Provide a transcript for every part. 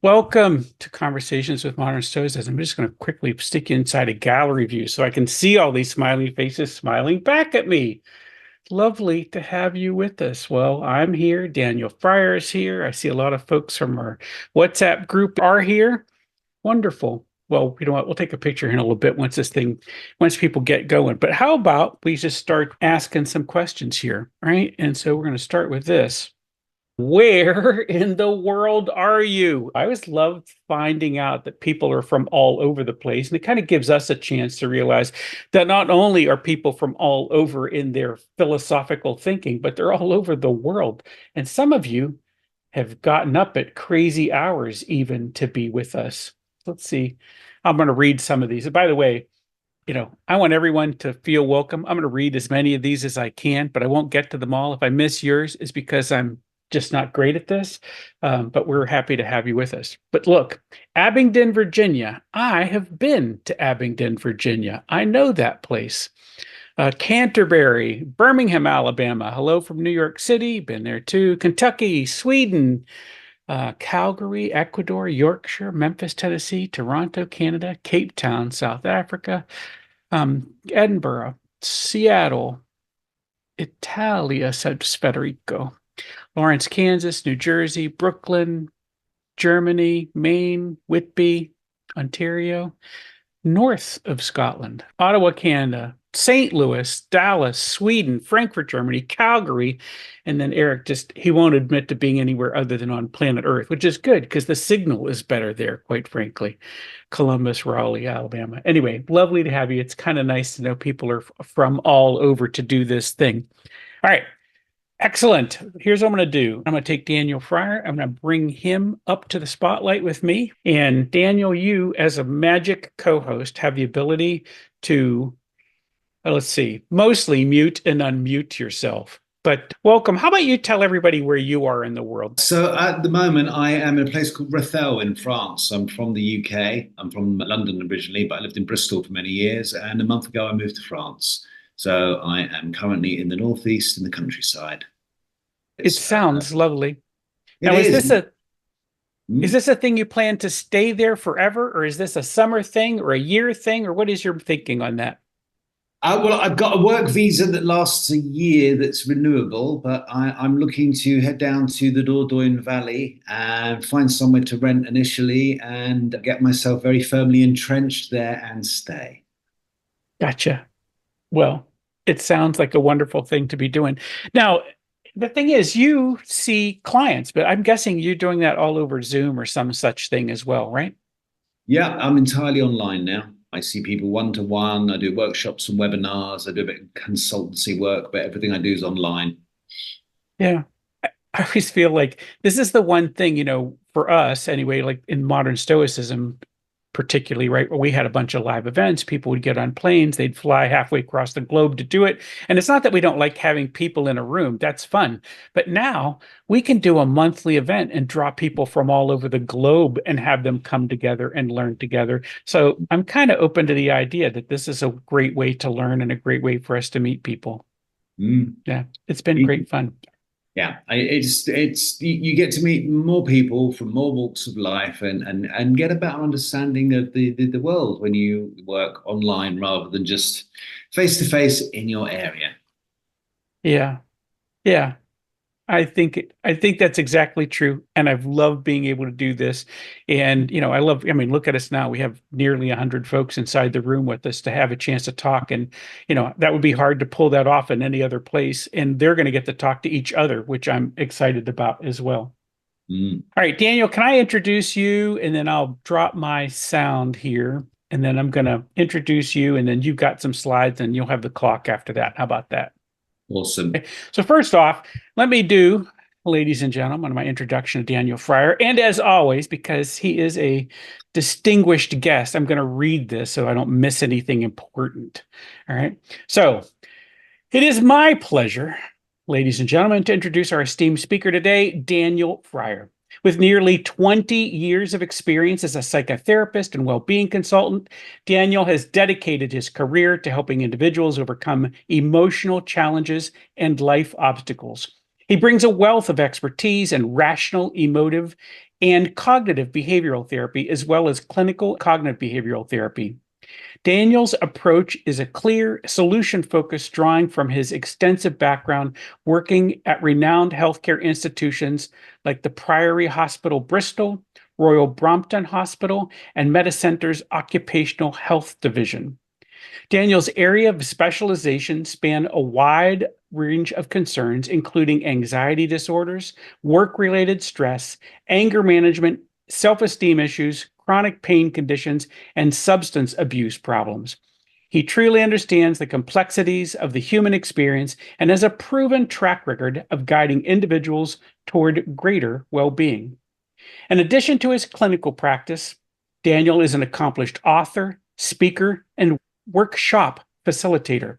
Welcome to Conversations with Modern Stoicism. I'm just going to quickly stick you inside a gallery view so I can see all these smiling faces smiling back at me. Lovely to have you with us. Well, I'm here. Daniel Fryer is here. I see a lot of folks from our WhatsApp group are here. Wonderful. Well, you know what? We'll take a picture in a little bit once people get going. But how about we just start asking some questions here, right? And so we're going to start with this. Where in the world are you? I always love finding out that people are from all over the place. And it kind of gives us a chance to realize that not only are people from all over in their philosophical thinking, but they're all over the world. And some of you have gotten up at crazy hours even to be with us. Let's see. I'm going to read some of these. And by the way, I want everyone to feel welcome. I'm going to read as many of these as I can, but I won't get to them all. If I miss yours, it's because I'm just not great at this, but we're happy to have you with us. But look, Abingdon, Virginia. I have been to Abingdon, Virginia. I know that place. Canterbury, Birmingham, Alabama. Hello from New York City. Been there too. Kentucky, Sweden, Calgary, Ecuador, Yorkshire, Memphis, Tennessee, Toronto, Canada, Cape Town, South Africa, Edinburgh, Seattle, Italia, said Federico. Lawrence, Kansas, New Jersey, Brooklyn, Germany, Maine, Whitby, Ontario, north of Scotland, Ottawa, Canada, St. Louis, Dallas, Sweden, Frankfurt, Germany, Calgary, and then Eric he won't admit to being anywhere other than on planet Earth, which is good because the signal is better there, quite frankly. Columbus, Raleigh, Alabama. Anyway, lovely to have you. It's kind of nice to know people are from all over to do this thing. All right. Excellent. Here's what I'm going to do. I'm going to take Daniel Fryer. I'm going to bring him up to the spotlight with me. And Daniel, you as a magic co-host have the ability to, let's see, mostly mute and unmute yourself. But welcome. How about you tell everybody where you are in the world? So at the moment, I am in a place called Rethel in France. I'm from the UK. I'm from London originally, but I lived in Bristol for many years. And a month ago, I moved to France. So I am currently in the northeast in the countryside. It sounds lovely. It Now, is is. this a Mm. is this a thing you plan to stay there forever, or is this a summer thing or a year thing, or what is your thinking on that? Well, I've got a work visa that lasts a year that's renewable, but I'm looking to head down to the Dordogne Valley and find somewhere to rent initially and get myself very firmly entrenched there and stay. Gotcha. Well, it sounds like a wonderful thing to be doing. Now, the thing is, you see clients, but I'm guessing you're doing that all over Zoom or some such thing as well, right? Yeah, I'm entirely online now. I see people one to one. I do workshops and webinars. I do a bit of consultancy work, but everything I do is online. Yeah. I always feel like this is the one thing, for us anyway, like in modern Stoicism, particularly, right? Where we had a bunch of live events, people would get on planes, they'd fly halfway across the globe to do it. And it's not that we don't like having people in a room, that's fun. But now we can do a monthly event and draw people from all over the globe and have them come together and learn together. So I'm kind of open to the idea that this is a great way to learn and a great way for us to meet people. Mm. Yeah, it's been great fun. Yeah, it's you get to meet more people from more walks of life and get a better understanding of the world when you work online rather than just face to face in your area. Yeah. Yeah. I think that's exactly true. And I've loved being able to do this. And, I mean, look at us now. We have nearly 100 folks inside the room with us to have a chance to talk. And, that would be hard to pull that off in any other place. And they're going to get to talk to each other, which I'm excited about as well. Mm. All right, Daniel, can I introduce you? And then I'll drop my sound here. And then I'm going to introduce you. And then you've got some slides and you'll have the clock after that. How about that? Awesome. So first off, let me do, ladies and gentlemen, my introduction to Daniel Fryer. And as always, because he is a distinguished guest, I'm going to read this so I don't miss anything important. All right. So it is my pleasure, ladies and gentlemen, to introduce our esteemed speaker today, Daniel Fryer. With nearly 20 years of experience as a psychotherapist and well-being consultant, Daniel has dedicated his career to helping individuals overcome emotional challenges and life obstacles. He brings a wealth of expertise in rational emotive and cognitive behavioral therapy, as well as clinical cognitive behavioral therapy. Daniel's approach is a clear, solution-focused, drawing from his extensive background working at renowned healthcare institutions like the Priory Hospital, Bristol, Royal Brompton Hospital, and MediCenter's Occupational Health Division. Daniel's area of specialization span a wide range of concerns, including anxiety disorders, work-related stress, anger management, self-esteem issues, chronic pain conditions, and substance abuse problems. He truly understands the complexities of the human experience and has a proven track record of guiding individuals toward greater well-being. In addition to his clinical practice, Daniel is an accomplished author, speaker, and workshop facilitator.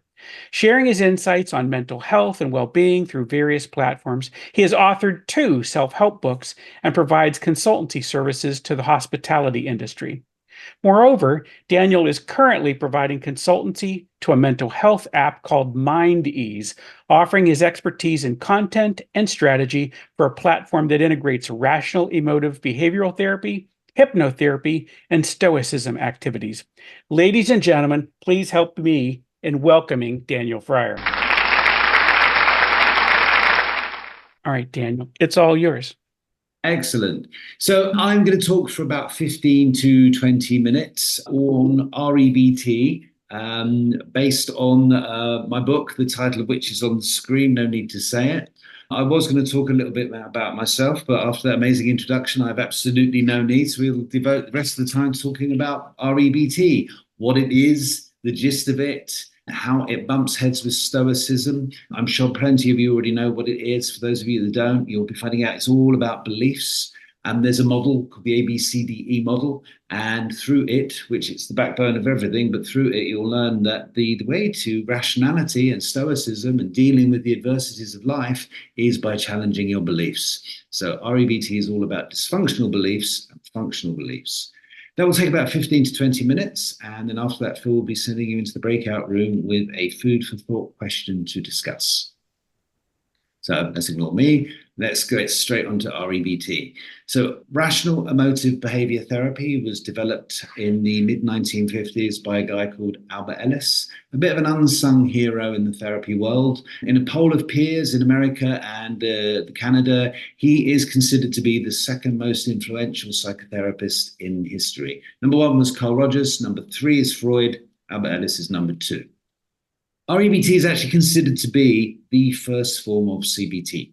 Sharing his insights on mental health and well-being through various platforms, he has authored 2 self-help books and provides consultancy services to the hospitality industry. Moreover, Daniel is currently providing consultancy to a mental health app called MindEase, offering his expertise in content and strategy for a platform that integrates rational emotive behavioral therapy, hypnotherapy, and stoicism activities. Ladies and gentlemen, please help me in welcoming Daniel Fryer. All right, Daniel, it's all yours. Excellent. So I'm going to talk for about 15 to 20 minutes on REBT, based on my book, the title of which is on the screen, no need to say it. I was going to talk a little bit about myself, but after that amazing introduction, I have absolutely no need. So we'll devote the rest of the time talking about REBT, what it is, the gist of it, how it bumps heads with Stoicism. I'm sure plenty of you already know what it is. For those of you that don't, you'll be finding out it's all about beliefs. And there's a model called the ABCDE model. And through it, which is the backbone of everything, but through it, you'll learn that the way to rationality and Stoicism and dealing with the adversities of life is by challenging your beliefs. So REBT is all about dysfunctional beliefs and functional beliefs. That will take about 15 to 20 minutes. And then after that, Phil will be sending you into the breakout room with a food for thought question to discuss. So let's ignore me. Let's go straight on to REBT. So Rational Emotive Behavior Therapy was developed in the mid-1950s by a guy called Albert Ellis, a bit of an unsung hero in the therapy world. In a poll of peers in America and Canada, he is considered to be the second most influential psychotherapist in history. Number 1 was Carl Rogers. Number 3 is Freud. Albert Ellis is number 2. REBT is actually considered to be the first form of CBT.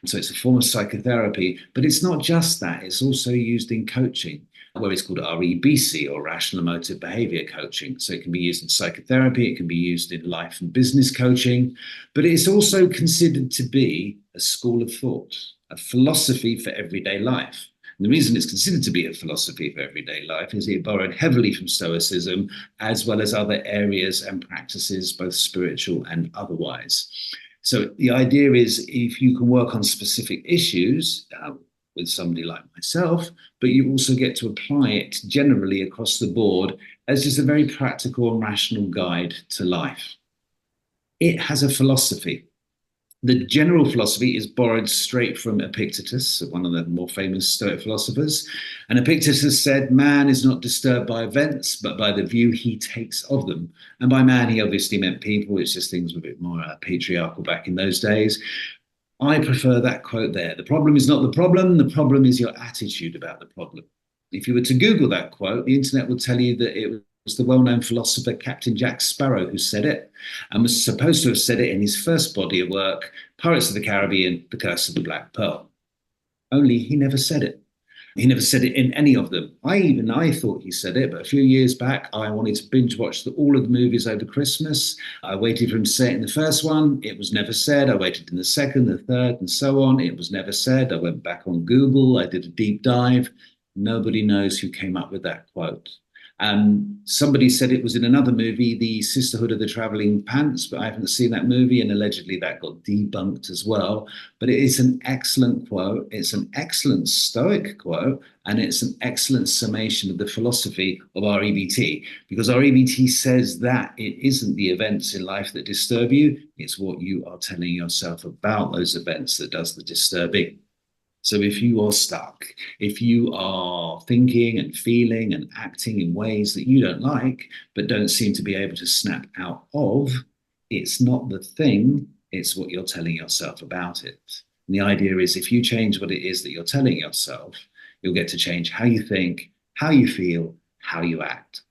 So it's a form of psychotherapy, but it's not just that. It's also used in coaching, where it's called REBC, or Rational Emotive Behavior Coaching. So it can be used in psychotherapy, it can be used in life and business coaching, but it's also considered to be a school of thought, a philosophy for everyday life. And the reason it's considered to be a philosophy for everyday life is it borrowed heavily from Stoicism, as well as other areas and practices, both spiritual and otherwise. So the idea is, if you can work on specific issues with somebody like myself, but you also get to apply it generally across the board as just a very practical and rational guide to life. It has a philosophy. The general philosophy is borrowed straight from Epictetus, one of the more famous Stoic philosophers. And Epictetus said, man is not disturbed by events, but by the view he takes of them. And by man, he obviously meant people. It's just things were a bit more patriarchal back in those days. I prefer that quote there. The problem is not the problem is your attitude about the problem. If you were to Google that quote, the internet will tell you that it was the well-known philosopher Captain Jack Sparrow who said it, and was supposed to have said it in his first body of work, Pirates of the Caribbean, The Curse of the Black Pearl. Only he never said it. He never said it in any of them. I thought he said it, but a few years back, I wanted to binge watch all of the movies over Christmas. I waited for him to say it in the first one. It was never said. I waited in the second, the third, and so on. It was never said. I went back on Google. I did a deep dive. Nobody knows who came up with that quote. Somebody said it was in another movie, The Sisterhood of the Traveling Pants, but I haven't seen that movie, and allegedly that got debunked as well. But it is an excellent quote. It's an excellent Stoic quote, and it's an excellent summation of the philosophy of REBT, because REBT says that it isn't the events in life that disturb you, it's what you are telling yourself about those events that does the disturbing. So if you are stuck, if you are thinking and feeling and acting in ways that you don't like, but don't seem to be able to snap out of, it's not the thing, it's what you're telling yourself about it. And the idea is if you change what it is that you're telling yourself, you'll get to change how you think, how you feel, how you act.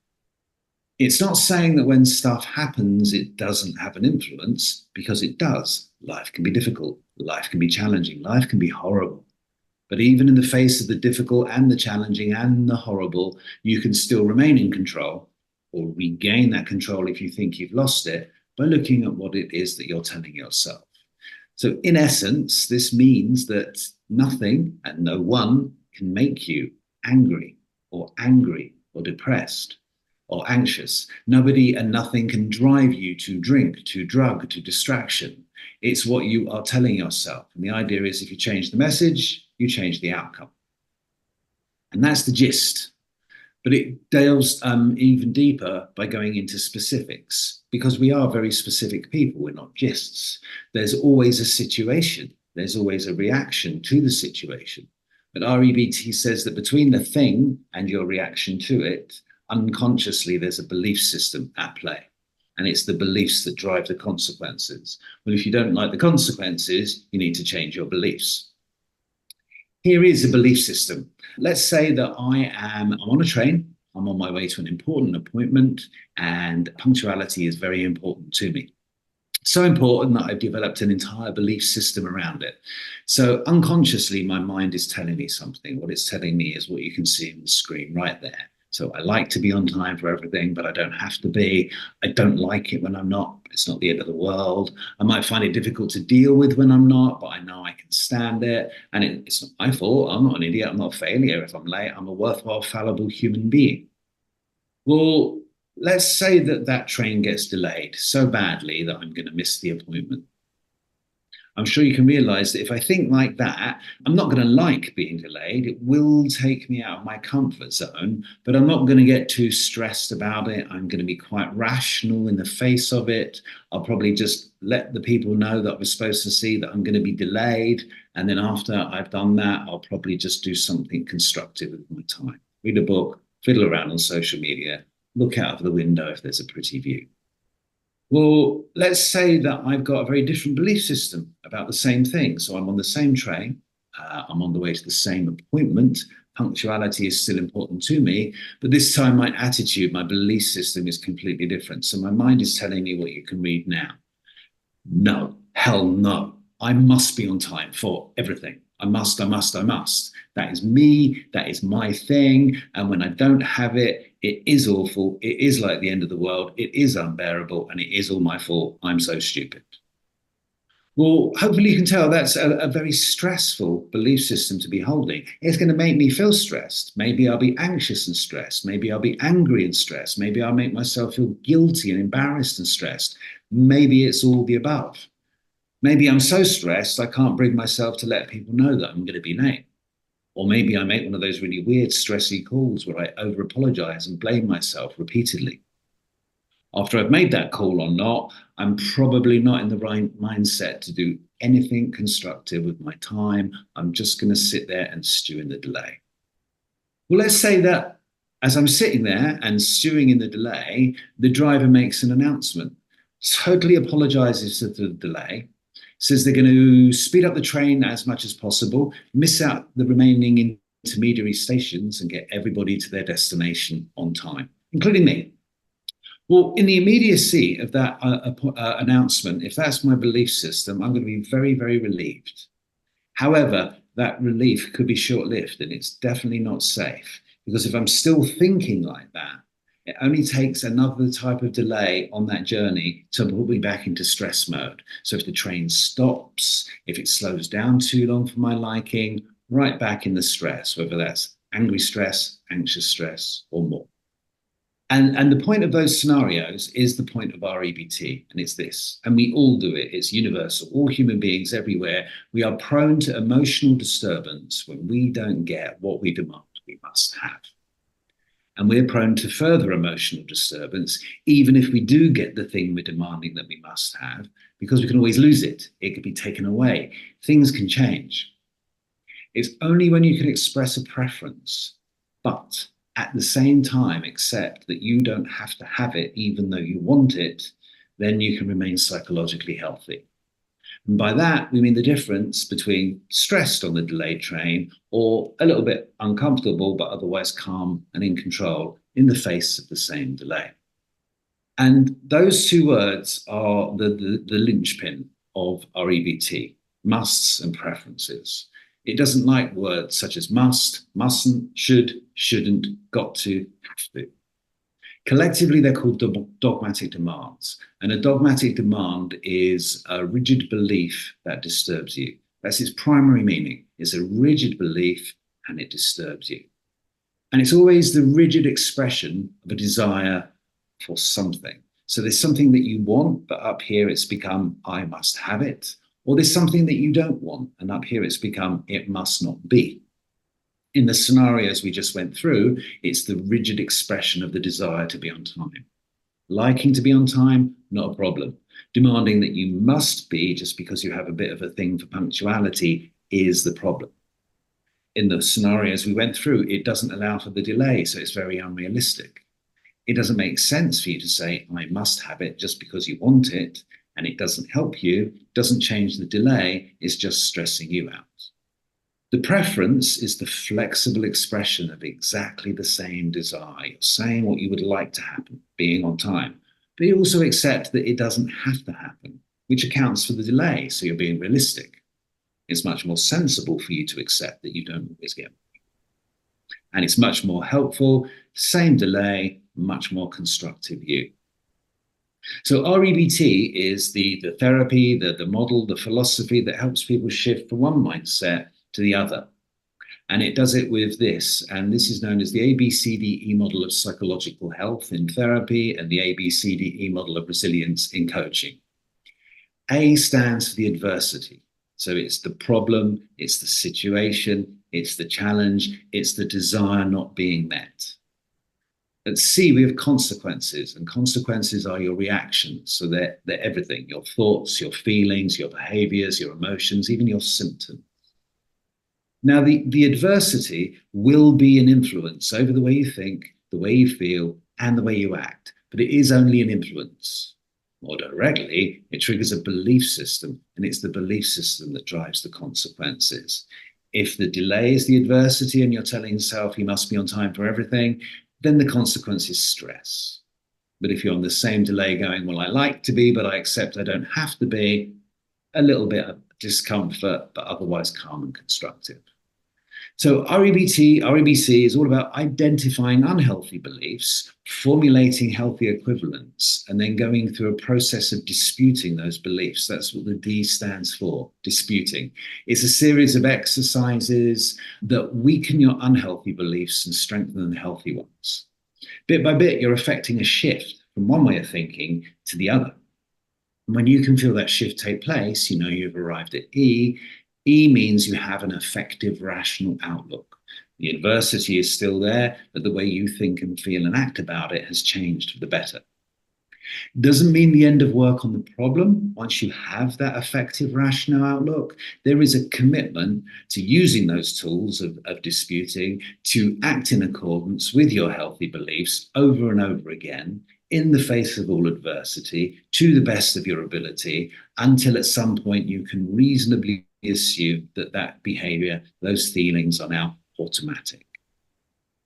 It's not saying that when stuff happens, it doesn't have an influence, because it does. Life can be difficult, life can be challenging, life can be horrible. But even in the face of the difficult and the challenging and the horrible, you can still remain in control, or regain that control if you think you've lost it, by looking at what it is that you're telling yourself. So, in essence, this means that nothing and no one can make you angry or depressed or anxious. Nobody and nothing can drive you to drink, to drug, to distraction. It's what you are telling yourself. And the idea is if you change the message, you change the outcome. And that's the gist. But it delves even deeper by going into specifics, because we are very specific people. We're not gists. There's always a situation. There's always a reaction to the situation. But REBT says that between the thing and your reaction to it, unconsciously, there's a belief system at play. And it's the beliefs that drive the consequences. Well, if you don't like the consequences, you need to change your beliefs. Here is a belief system. Let's say that I'm on a train, I'm on my way to an important appointment, and punctuality is very important to me. So important that I've developed an entire belief system around it. So unconsciously, my mind is telling me something. What it's telling me is what you can see on the screen right there. So I like to be on time for everything, but I don't have to be. I don't like it when I'm not. It's not the end of the world. I might find it difficult to deal with when I'm not, but I know I can stand it. And it's not my fault. I'm not an idiot. I'm not a failure. If I'm late, I'm a worthwhile, fallible human being. Well, let's say that that train gets delayed so badly that I'm going to miss the appointment. I'm sure you can realize that if I think like that, I'm not going to like being delayed. It will take me out of my comfort zone, but I'm not going to get too stressed about it. I'm going to be quite rational in the face of it. I'll probably just let the people know that I was supposed to see that I'm going to be delayed. And then after I've done that, I'll probably just do something constructive with my time. Read a book, fiddle around on social media, look out of the window if there's a pretty view. Well, let's say that I've got a very different belief system about the same thing. So I'm on the same train, I'm on the way to the same appointment. Punctuality is still important to me, but this time my attitude, my belief system is completely different. So my mind is telling me what you can read now. No, hell no. I must be on time for everything. I must. That is me. That is my thing. And when I don't have it, it is awful. It is like the end of the world. It is unbearable. And it is all my fault. I'm so stupid. Well, hopefully you can tell that's a very stressful belief system to be holding. It's going to make me feel stressed. Maybe I'll be anxious and stressed. Maybe I'll be angry and stressed. Maybe I'll make myself feel guilty and embarrassed and stressed. Maybe it's all the above. Maybe I'm so stressed I can't bring myself to let people know that I'm going to be late. Or maybe I make one of those really weird, stressy calls where I over apologize and blame myself repeatedly. After I've made that call or not, I'm probably not in the right mindset to do anything constructive with my time. I'm just going to sit there and stew in the delay. Well, let's say that as I'm sitting there and stewing in the delay, the driver makes an announcement, totally apologizes for the delay, says they're going to speed up the train as much as possible, miss out the remaining intermediary stations, and get everybody to their destination on time, including me. Well, in the immediacy of that announcement, if that's my belief system, I'm going to be very, very relieved. However, that relief could be short-lived, and it's definitely not safe, because if I'm still thinking like that, it only takes another type of delay on that journey to put me back into stress mode. So if the train stops, if it slows down too long for my liking, right back in the stress, whether that's angry stress, anxious stress, or more. And the point of those scenarios is the point of REBT, and it's this, and we all do it, it's universal, all human beings everywhere. We are prone to emotional disturbance when we don't get what we demand we must have. And we're prone to further emotional disturbance, even if we do get the thing we're demanding that we must have, because we can always lose it. It could be taken away. Things can change. It's only when you can express a preference, but at the same time accept that you don't have to have it even though you want it, then you can remain psychologically healthy. And by that, we mean the difference between stressed on the delayed train or a little bit uncomfortable, but otherwise calm and in control in the face of the same delay. And those two words are the linchpin of REBT, musts and preferences. It doesn't like words such as must, mustn't, should, shouldn't, got to, have to. Collectively, they're called dogmatic demands. And a dogmatic demand is a rigid belief that disturbs you. That's its primary meaning. It's a rigid belief and it disturbs you. And it's always the rigid expression of a desire for something. So there's something that you want, but up here it's become, I must have it. Or there's something that you don't want, and up here it's become, it must not be. In the scenarios we just went through, it's the rigid expression of the desire to be on time. Liking to be on time, not a problem. Demanding that you must be just because you have a bit of a thing for punctuality is the problem. In the scenarios we went through, it doesn't allow for the delay, so it's very unrealistic. It doesn't make sense for you to say, I must have it just because you want it, and it doesn't help you, doesn't change the delay, it's just stressing you out. The preference is the flexible expression of exactly the same desire. You're saying what you would like to happen, being on time, but you also accept that it doesn't have to happen, which accounts for the delay, so you're being realistic. It's much more sensible for you to accept that you don't always get it. And it's much more helpful, same delay, much more constructive view. So REBT is the therapy, the model, the philosophy that helps people shift from one mindset to the other. And it does it with this, and this is known as the ABCDE model of psychological health in therapy and the ABCDE model of resilience in coaching. A stands for the adversity. So it's the problem, it's the situation, it's the challenge, it's the desire not being met. At C, we have consequences, and consequences are your reactions. So they're everything, your thoughts, your feelings, your behaviors, your emotions, even your symptoms. Now, the adversity will be an influence over the way you think, the way you feel, and the way you act, but it is only an influence. More directly, it triggers a belief system, and it's the belief system that drives the consequences. If the delay is the adversity and you're telling yourself you must be on time for everything, then the consequence is stress. But if you're on the same delay going, well, I like to be, but I accept I don't have to be, a little bit of discomfort, but otherwise calm and constructive. So REBC is all about identifying unhealthy beliefs, formulating healthy equivalents, and then going through a process of disputing those beliefs. That's what the D stands for, disputing. It's a series of exercises that weaken your unhealthy beliefs and strengthen the healthy ones. Bit by bit, you're effecting a shift from one way of thinking to the other. And when you can feel that shift take place, you know you've arrived at E. E means you have an effective, rational outlook. The adversity is still there, but the way you think and feel and act about it has changed for the better. Doesn't mean the end of work on the problem. Once you have that effective, rational outlook, there is a commitment to using those tools of disputing to act in accordance with your healthy beliefs over and over again in the face of all adversity to the best of your ability until at some point you can reasonably assume that behavior, those feelings are now automatic.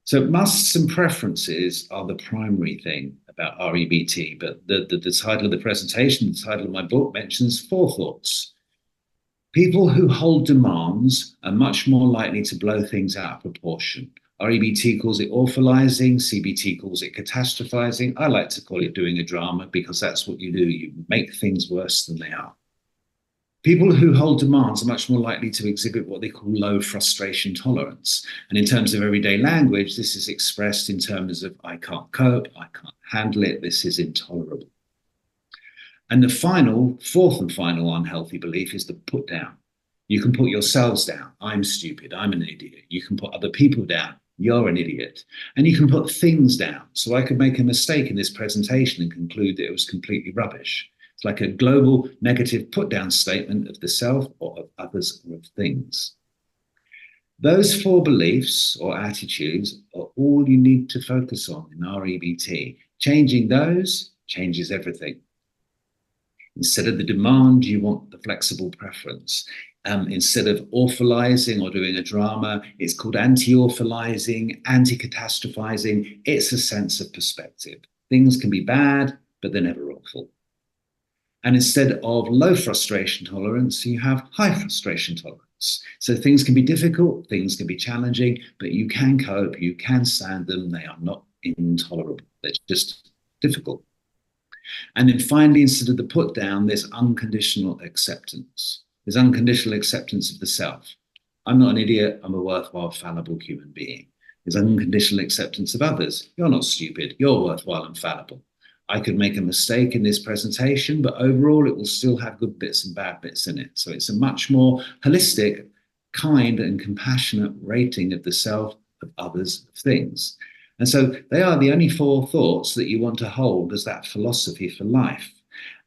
So musts and preferences are the primary thing about REBT, but the title of the presentation, the title of my book mentions forethoughts. People who hold demands are much more likely to blow things out of proportion. REBT calls it awfulizing, CBT calls it catastrophizing. I like to call it doing a drama because that's what you do. You make things worse than they are. People who hold demands are much more likely to exhibit what they call low frustration tolerance. And in terms of everyday language, this is expressed in terms of, I can't cope, I can't handle it, this is intolerable. And the fourth and final unhealthy belief is the put down. You can put yourselves down. I'm stupid, I'm an idiot. You can put other people down. You're an idiot. And you can put things down. So I could make a mistake in this presentation and conclude that it was completely rubbish. It's like a global negative put-down statement of the self or of others or of things. Those four beliefs or attitudes are all you need to focus on in REBT. Changing those changes everything. Instead of the demand, you want the flexible preference. Instead of orphalizing or doing a drama, it's called anti-orphalizing, anti-catastrophizing. It's a sense of perspective. Things can be bad, but they're never awful. And instead of low frustration tolerance, you have high frustration tolerance. So things can be difficult, things can be challenging, but you can cope, you can stand them. They are not intolerable. They're just difficult. And then finally, instead of the put down, there's unconditional acceptance. There's unconditional acceptance of the self. I'm not an idiot. I'm a worthwhile, fallible human being. There's unconditional acceptance of others. You're not stupid. You're worthwhile and fallible. I could make a mistake in this presentation, but overall it will still have good bits and bad bits in it. So it's a much more holistic, kind and compassionate rating of the self, of others, of things. And so they are the only four thoughts that you want to hold as that philosophy for life.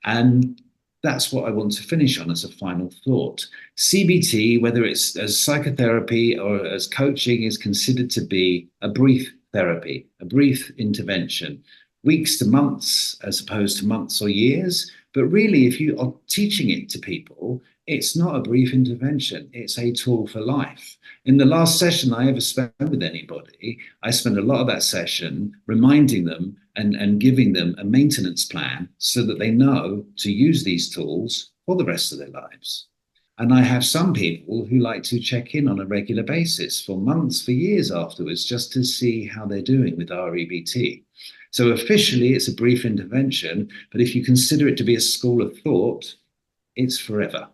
And that's what I want to finish on as a final thought. CBT, whether it's as psychotherapy or as coaching, is considered to be a brief therapy, a brief intervention, weeks to months as opposed to months or years. But really, if you are teaching it to people, it's not a brief intervention. It's a tool for life. In the last session I ever spent with anybody, I spent a lot of that session reminding them and giving them a maintenance plan so that they know to use these tools for the rest of their lives. And I have some people who like to check in on a regular basis for months, for years afterwards, just to see how they're doing with REBT. So officially, it's a brief intervention, but if you consider it to be a school of thought, it's forever.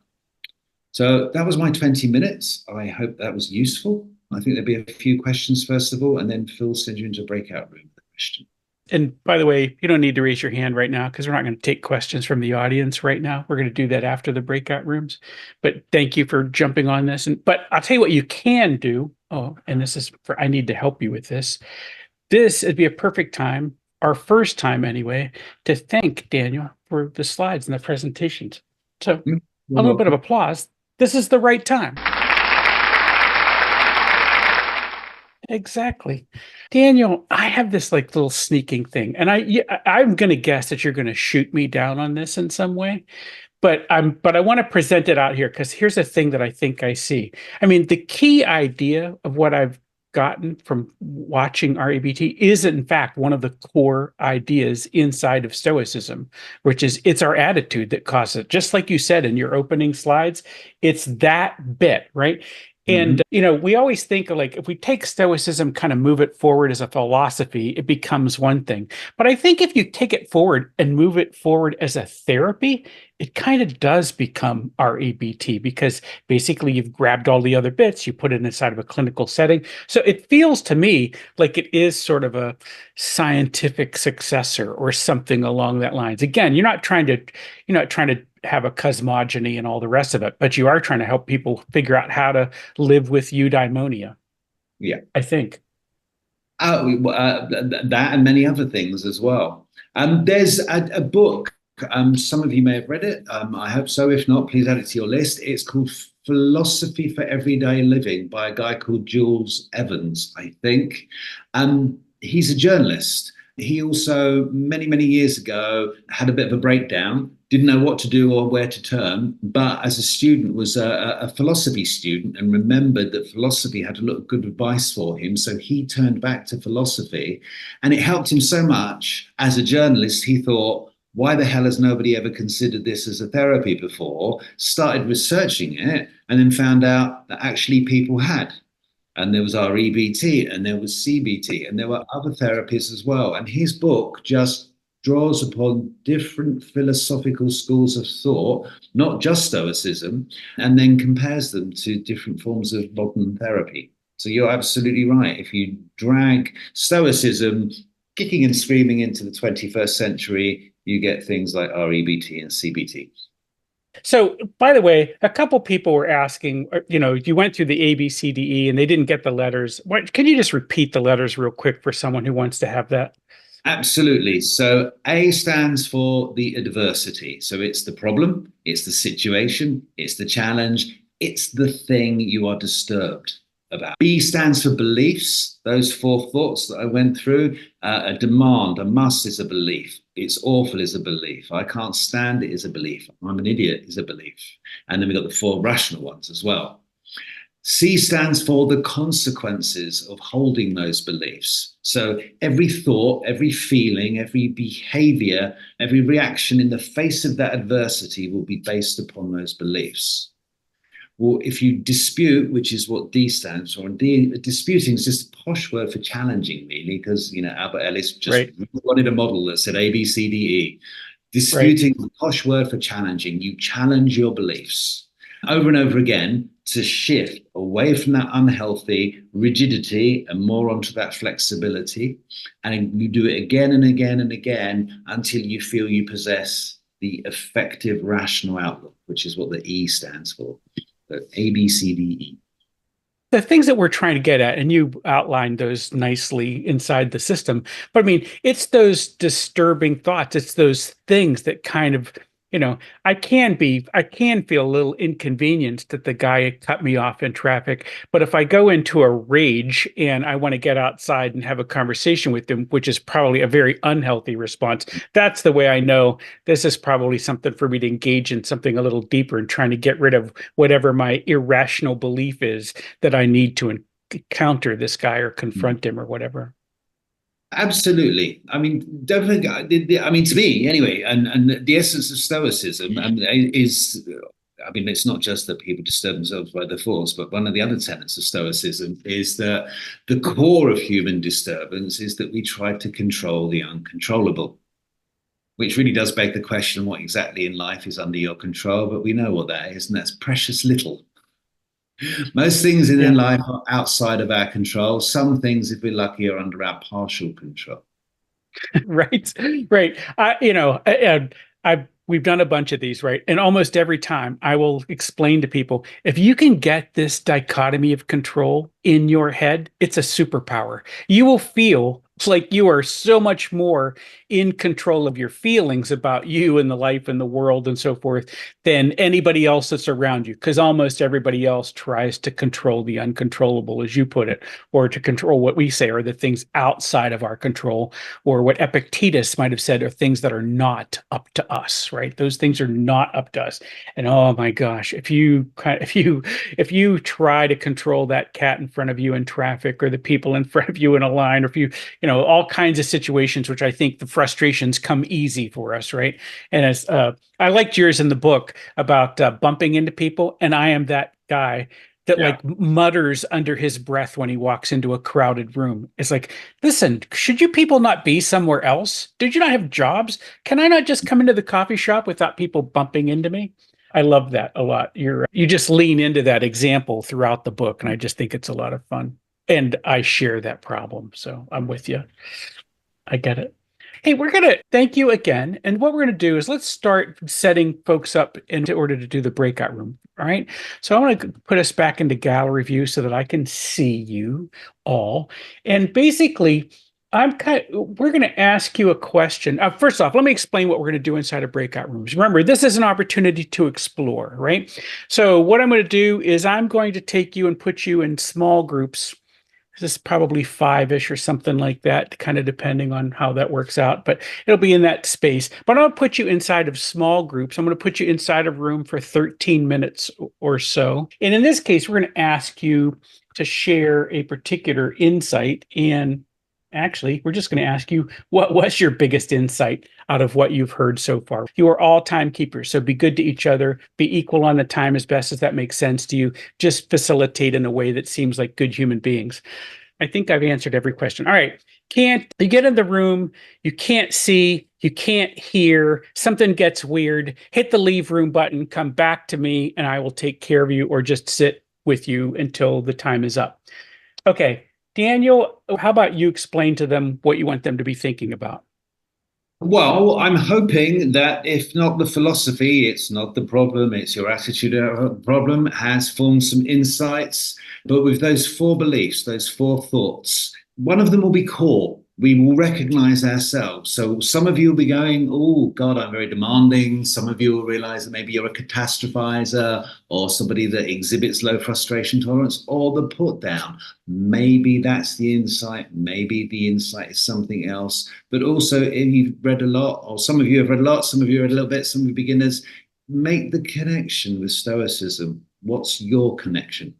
So that was my 20 minutes. I hope that was useful. I think there'll be a few questions first of all, and then Phil send you into a breakout room with a question. And by the way, you don't need to raise your hand right now because we're not going to take questions from the audience right now. We're going to do that after the breakout rooms. But thank you for jumping on this. But I'll tell you what you can do. Oh, and this is for, I need to help you with this. This would be a perfect time, our first time anyway, to thank Daniel for the slides and the presentations. So a little bit of applause. This is the right time. Exactly. Daniel, I have this like little sneaking thing, and I'm going to guess that you're going to shoot me down on this in some way, but I want to present it out here because here's a thing that I think I see. I mean, the key idea of what I've gotten from watching REBT is in fact one of the core ideas inside of Stoicism, which is it's our attitude that causes it. Just like you said in your opening slides, it's that bit, right? And, we always think like if we take Stoicism, kind of move it forward as a philosophy, it becomes one thing. But I think if you take it forward and move it forward as a therapy, it kind of does become REBT because basically you've grabbed all the other bits, you put it inside of a clinical setting. So it feels to me like it is sort of a scientific successor or something along that lines. Again, you're not trying to have a cosmogony and all the rest of it, but you are trying to help people figure out how to live with eudaimonia. Yeah. I think. That and many other things as well. There's a book, some of you may have read it. I hope so. If not, please add it to your list. It's called Philosophy for Everyday Living by a guy called Jules Evans, I think. He's a journalist. He also, many, many years ago, had a bit of a breakdown, didn't know what to do or where to turn, but as a student was a philosophy student and remembered that philosophy had a lot of good advice for him. So he turned back to philosophy and it helped him so much. As a journalist, he thought, why the hell has nobody ever considered this as a therapy before? Started researching it and then found out that actually people had. And there was REBT and there was CBT and there were other therapies as well. And his book just draws upon different philosophical schools of thought, not just Stoicism, and then compares them to different forms of modern therapy. So you're absolutely right. If you drag Stoicism kicking and screaming into the 21st century, you get things like REBT and CBT. So, by the way, a couple people were asking, you went through the ABCDE and they didn't get the letters. Can you just repeat the letters real quick for someone who wants to have that? Absolutely. So A stands for the adversity. So it's the problem, it's the situation, it's the challenge, it's the thing you are disturbed about. B stands for beliefs, those four thoughts that I went through. A demand, a must is a belief. It's awful is a belief. I can't stand it is a belief. I'm an idiot is a belief. And then we've got the four rational ones as well. C stands for the consequences of holding those beliefs. So every thought, every feeling, every behavior, every reaction in the face of that adversity will be based upon those beliefs. Well, if you dispute, which is what D stands for, and disputing is just a posh word for challenging, really, because Albert Ellis just wanted a model that said ABCDE. Disputing is a posh word for challenging. You challenge your beliefs over and over again to shift away from that unhealthy rigidity and more onto that flexibility. And you do it again and again and again until you feel you possess the effective rational outlook, which is what the E stands for. ABCDE. The things that we're trying to get at, and you outlined those nicely inside the system, but I mean, it's those disturbing thoughts. It's those things that kind of, I can feel a little inconvenienced that the guy cut me off in traffic. But if I go into a rage and I want to get outside and have a conversation with him, which is probably a very unhealthy response, that's the way I know this is probably something for me to engage in something a little deeper and trying to get rid of whatever my irrational belief is that I need to counter this guy or confront him or whatever. Absolutely. I mean, definitely. I mean, to me, anyway, and the essence of Stoicism is, I mean, it's not just that people disturb themselves by the force, but one of the other tenets of Stoicism is that the core of human disturbance is that we try to control the uncontrollable, which really does beg the question, what exactly in life is under your control? But we know what that is, and that's precious little. Most things in life are outside of our control. Some things, if we're lucky, are under our partial control. Right. We've done a bunch of these, right? And almost every time I will explain to people, if you can get this dichotomy of control in your head, it's a superpower. You will feel like you are so much more in control of your feelings about you and the life and the world and so forth than anybody else that's around you, because almost everybody else tries to control the uncontrollable, as you put it, or to control what we say are the things outside of our control, or what Epictetus might have said are things that are not up to us, right? Those things are not up to us. And oh my gosh, if you try to control that cat in front of you in traffic, or the people in front of you in a line, or if you all kinds of situations, which I think the frustrations come easy for us, right? And as I liked yours in the book about bumping into people, and I am that guy that like mutters under his breath when he walks into a crowded room. It's like, listen, should you people not be somewhere else? Did you not have jobs? Can I not just come into the coffee shop without people bumping into me? I love that a lot. You just lean into that example throughout the book, and I just think it's a lot of fun. And I share that problem, so I'm with you. I get it. Hey, we're going to thank you again. And what we're going to do is let's start setting folks up in order to do the breakout room. All right. So I want to put us back into gallery view so that I can see you all. And basically, we're going to ask you a question. First off, let me explain what we're going to do inside of breakout rooms. Remember, this is an opportunity to explore, right? So what I'm going to do is I'm going to take you and put you in small groups. This is probably 5-ish or something like that, kind of depending on how that works out, but it'll be in that space. But I'll put you inside of small groups. I'm going to put you inside a room for 13 minutes or so. And in this case, we're going to ask you to share a particular insight. And actually, we're just going to ask you, what was your biggest insight out of what you've heard so far? You are all timekeepers, so be good to each other, be equal on the time as best as that makes sense to you. Just facilitate in a way that seems like good human beings. I think I've answered every question. All right. You get in the room, you can't see, you can't hear, something gets weird, hit the leave room button, come back to me, and I will take care of you or just sit with you until the time is up. Okay. Daniel, how about you explain to them what you want them to be thinking about? Well, I'm hoping that if not the philosophy, it's not the problem, it's your attitude problem, has formed some insights. But with those four beliefs, those four thoughts, one of them will be core. we will recognize ourselves. So some of you will be going, oh, God, I'm very demanding. Some of you will realize that maybe you're a catastrophizer or somebody that exhibits low frustration tolerance or the put down. Maybe that's the insight. Maybe the insight is something else. But also, if you've read a lot, or some of you have read a lot, some of you read a little bit, some of you beginners, make the connection with Stoicism. What's your connection?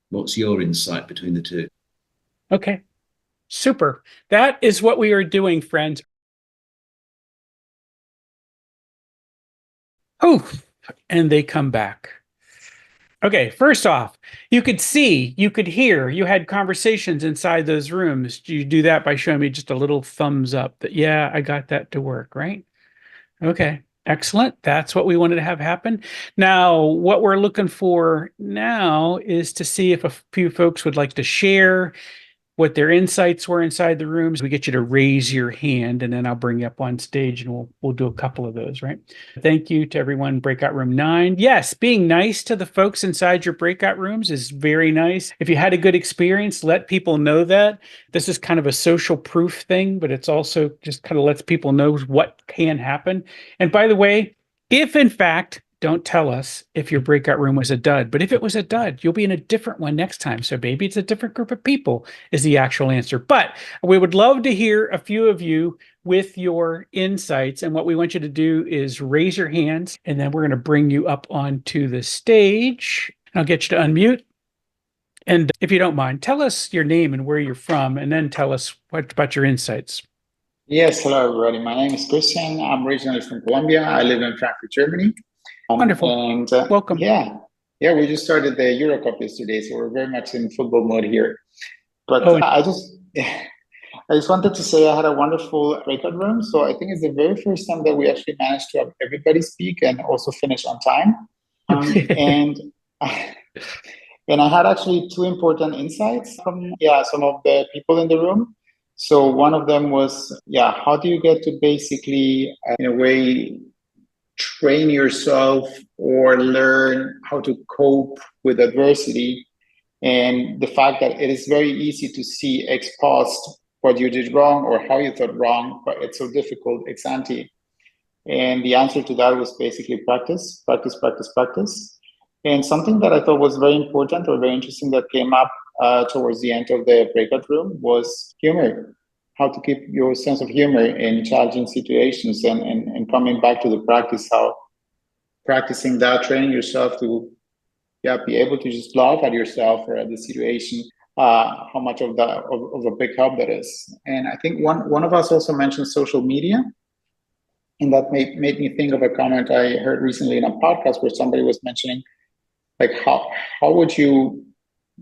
What's your insight between the two? Okay. Super. That is what we are doing, friends. Oh, and they come back. Okay, first off, you could see, you could hear, you had conversations inside those rooms. You do that by showing me just a little thumbs up that, yeah, I got that to work, right? Okay, excellent. That's what we wanted to have happen. Now, what we're looking for now is to see if a few folks would like to share what their insights were inside the rooms. We get you to raise your hand, and then I'll bring you up on stage, and we'll do a couple of those, right? Thank you to everyone in breakout room 9. Yes, being nice to the folks inside your breakout rooms is very nice. If you had a good experience, let people know that. This is kind of a social proof thing, but it's also just kind of lets people know what can happen. And by the way, if in fact, don't tell us if your breakout room was a dud, but if it was a dud, you'll be in a different one next time. So maybe it's a different group of people is the actual answer. But we would love to hear a few of you with your insights. And what we want you to do is raise your hands, and then we're going to bring you up onto the stage. I'll get you to unmute. And if you don't mind, tell us your name and where you're from, and then tell us what about your insights. Yes, hello everybody. My name is Christian. I'm originally from Colombia. I live in Frankfurt, Germany. Wonderful. And welcome. Yeah, we just started the Euro Cup yesterday, so we're very much in football mode here. But I just wanted to say I had a wonderful breakout room. So I think it's the very first time that we actually managed to have everybody speak and also finish on time. And I had actually two important insights from some of the people in the room. So one of them was, how do you get to basically, in a way, train yourself or learn how to cope with adversity? And the fact that it is very easy to see ex post what you did wrong or how you thought wrong, but it's so difficult ex ante. And the answer to that was basically practice, practice, practice, practice. And something that I thought was very important or very interesting that came up towards the end of the breakout room was humor. How to keep your sense of humor in challenging situations, and coming back to the practice, how practicing that, training yourself to be able to just laugh at yourself or at the situation, how much of a big help that is. And I think one of us also mentioned social media. And that made me think of a comment I heard recently in a podcast where somebody was mentioning, like, how would you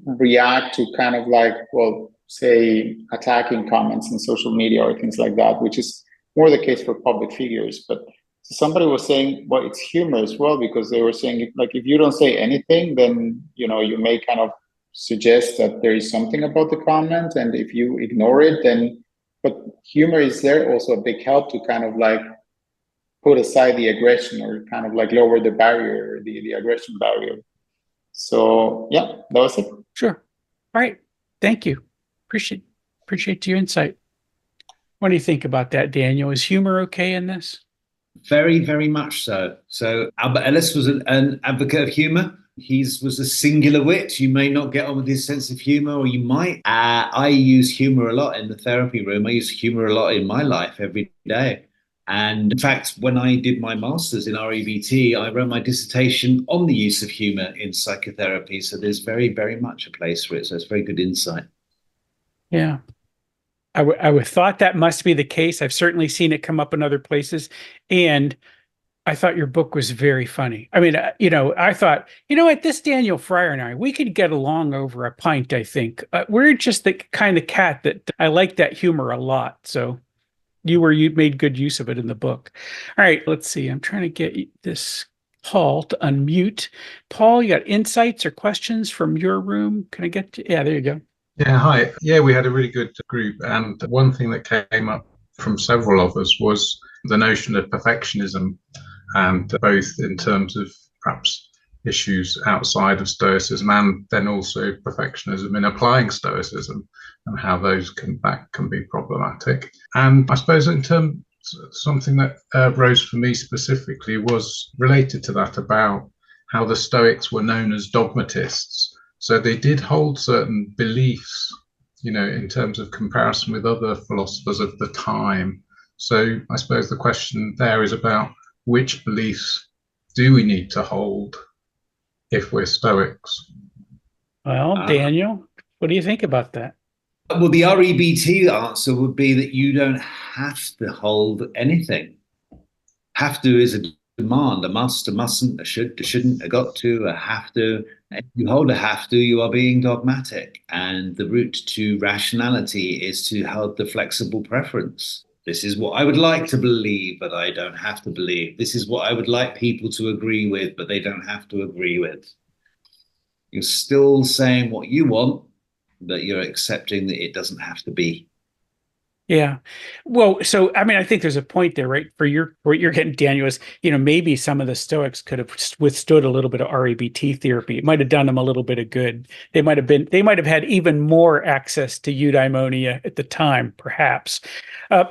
react to kind of like, well, say attacking comments in social media or things like that, which is more the case for public figures. But somebody was saying, well, it's humor as well, because they were saying, like, if you don't say anything, then, you may kind of suggest that there is something about the comment. And if you ignore it, then, but humor is there also a big help to kind of like put aside the aggression or kind of like lower the barrier, the aggression barrier. So that was it. Sure. All right. Thank you. Appreciate your insight. What do you think about that, Daniel? Is humor okay in this? Very, very much so. So Albert Ellis was an advocate of humor. He was a singular wit. You may not get on with his sense of humor, or you might. I use humor a lot in the therapy room. I use humor a lot in my life every day. And in fact, when I did my master's in REBT, I wrote my dissertation on the use of humor in psychotherapy. So there's very, very much a place for it. So it's very good insight. Yeah. I would thought that must be the case. I've certainly seen it come up in other places. And I thought your book was very funny. I mean, I thought, what, this Daniel Fryer and I, we could get along over a pint, I think. We're just the kind of cat that I like that humor a lot. So you made good use of it in the book. All right, let's see. I'm trying to get this Paul to unmute. Paul, you got insights or questions from your room? Can I get you? Yeah, there you go. Yeah, hi. Yeah, we had a really good group. And one thing that came up from several of us was the notion of perfectionism, and both in terms of perhaps issues outside of Stoicism, and then also perfectionism in applying Stoicism and how that can be problematic. And I suppose in terms, something that rose for me specifically was related to that, about how the Stoics were known as dogmatists. So they did hold certain beliefs, in terms of comparison with other philosophers of the time. So I suppose the question there is about which beliefs do we need to hold if we're Stoics? Well, Daniel, what do you think about that? Well, the REBT answer would be that you don't have to hold anything. Have to is a demand, a must, a mustn't, a should, a shouldn't, a got to, a have to. If you hold a have to, you are being dogmatic. And the route to rationality is to hold the flexible preference. This is what I would like to believe, but I don't have to believe. This is what I would like people to agree with, but they don't have to agree with. You're still saying what you want, but you're accepting that it doesn't have to be. Yeah. Well, so I mean, I think there's a point there, right? For what you're getting, Daniel, is, maybe some of the Stoics could have withstood a little bit of REBT therapy. It might have done them a little bit of good. They might have had even more access to eudaimonia at the time, perhaps.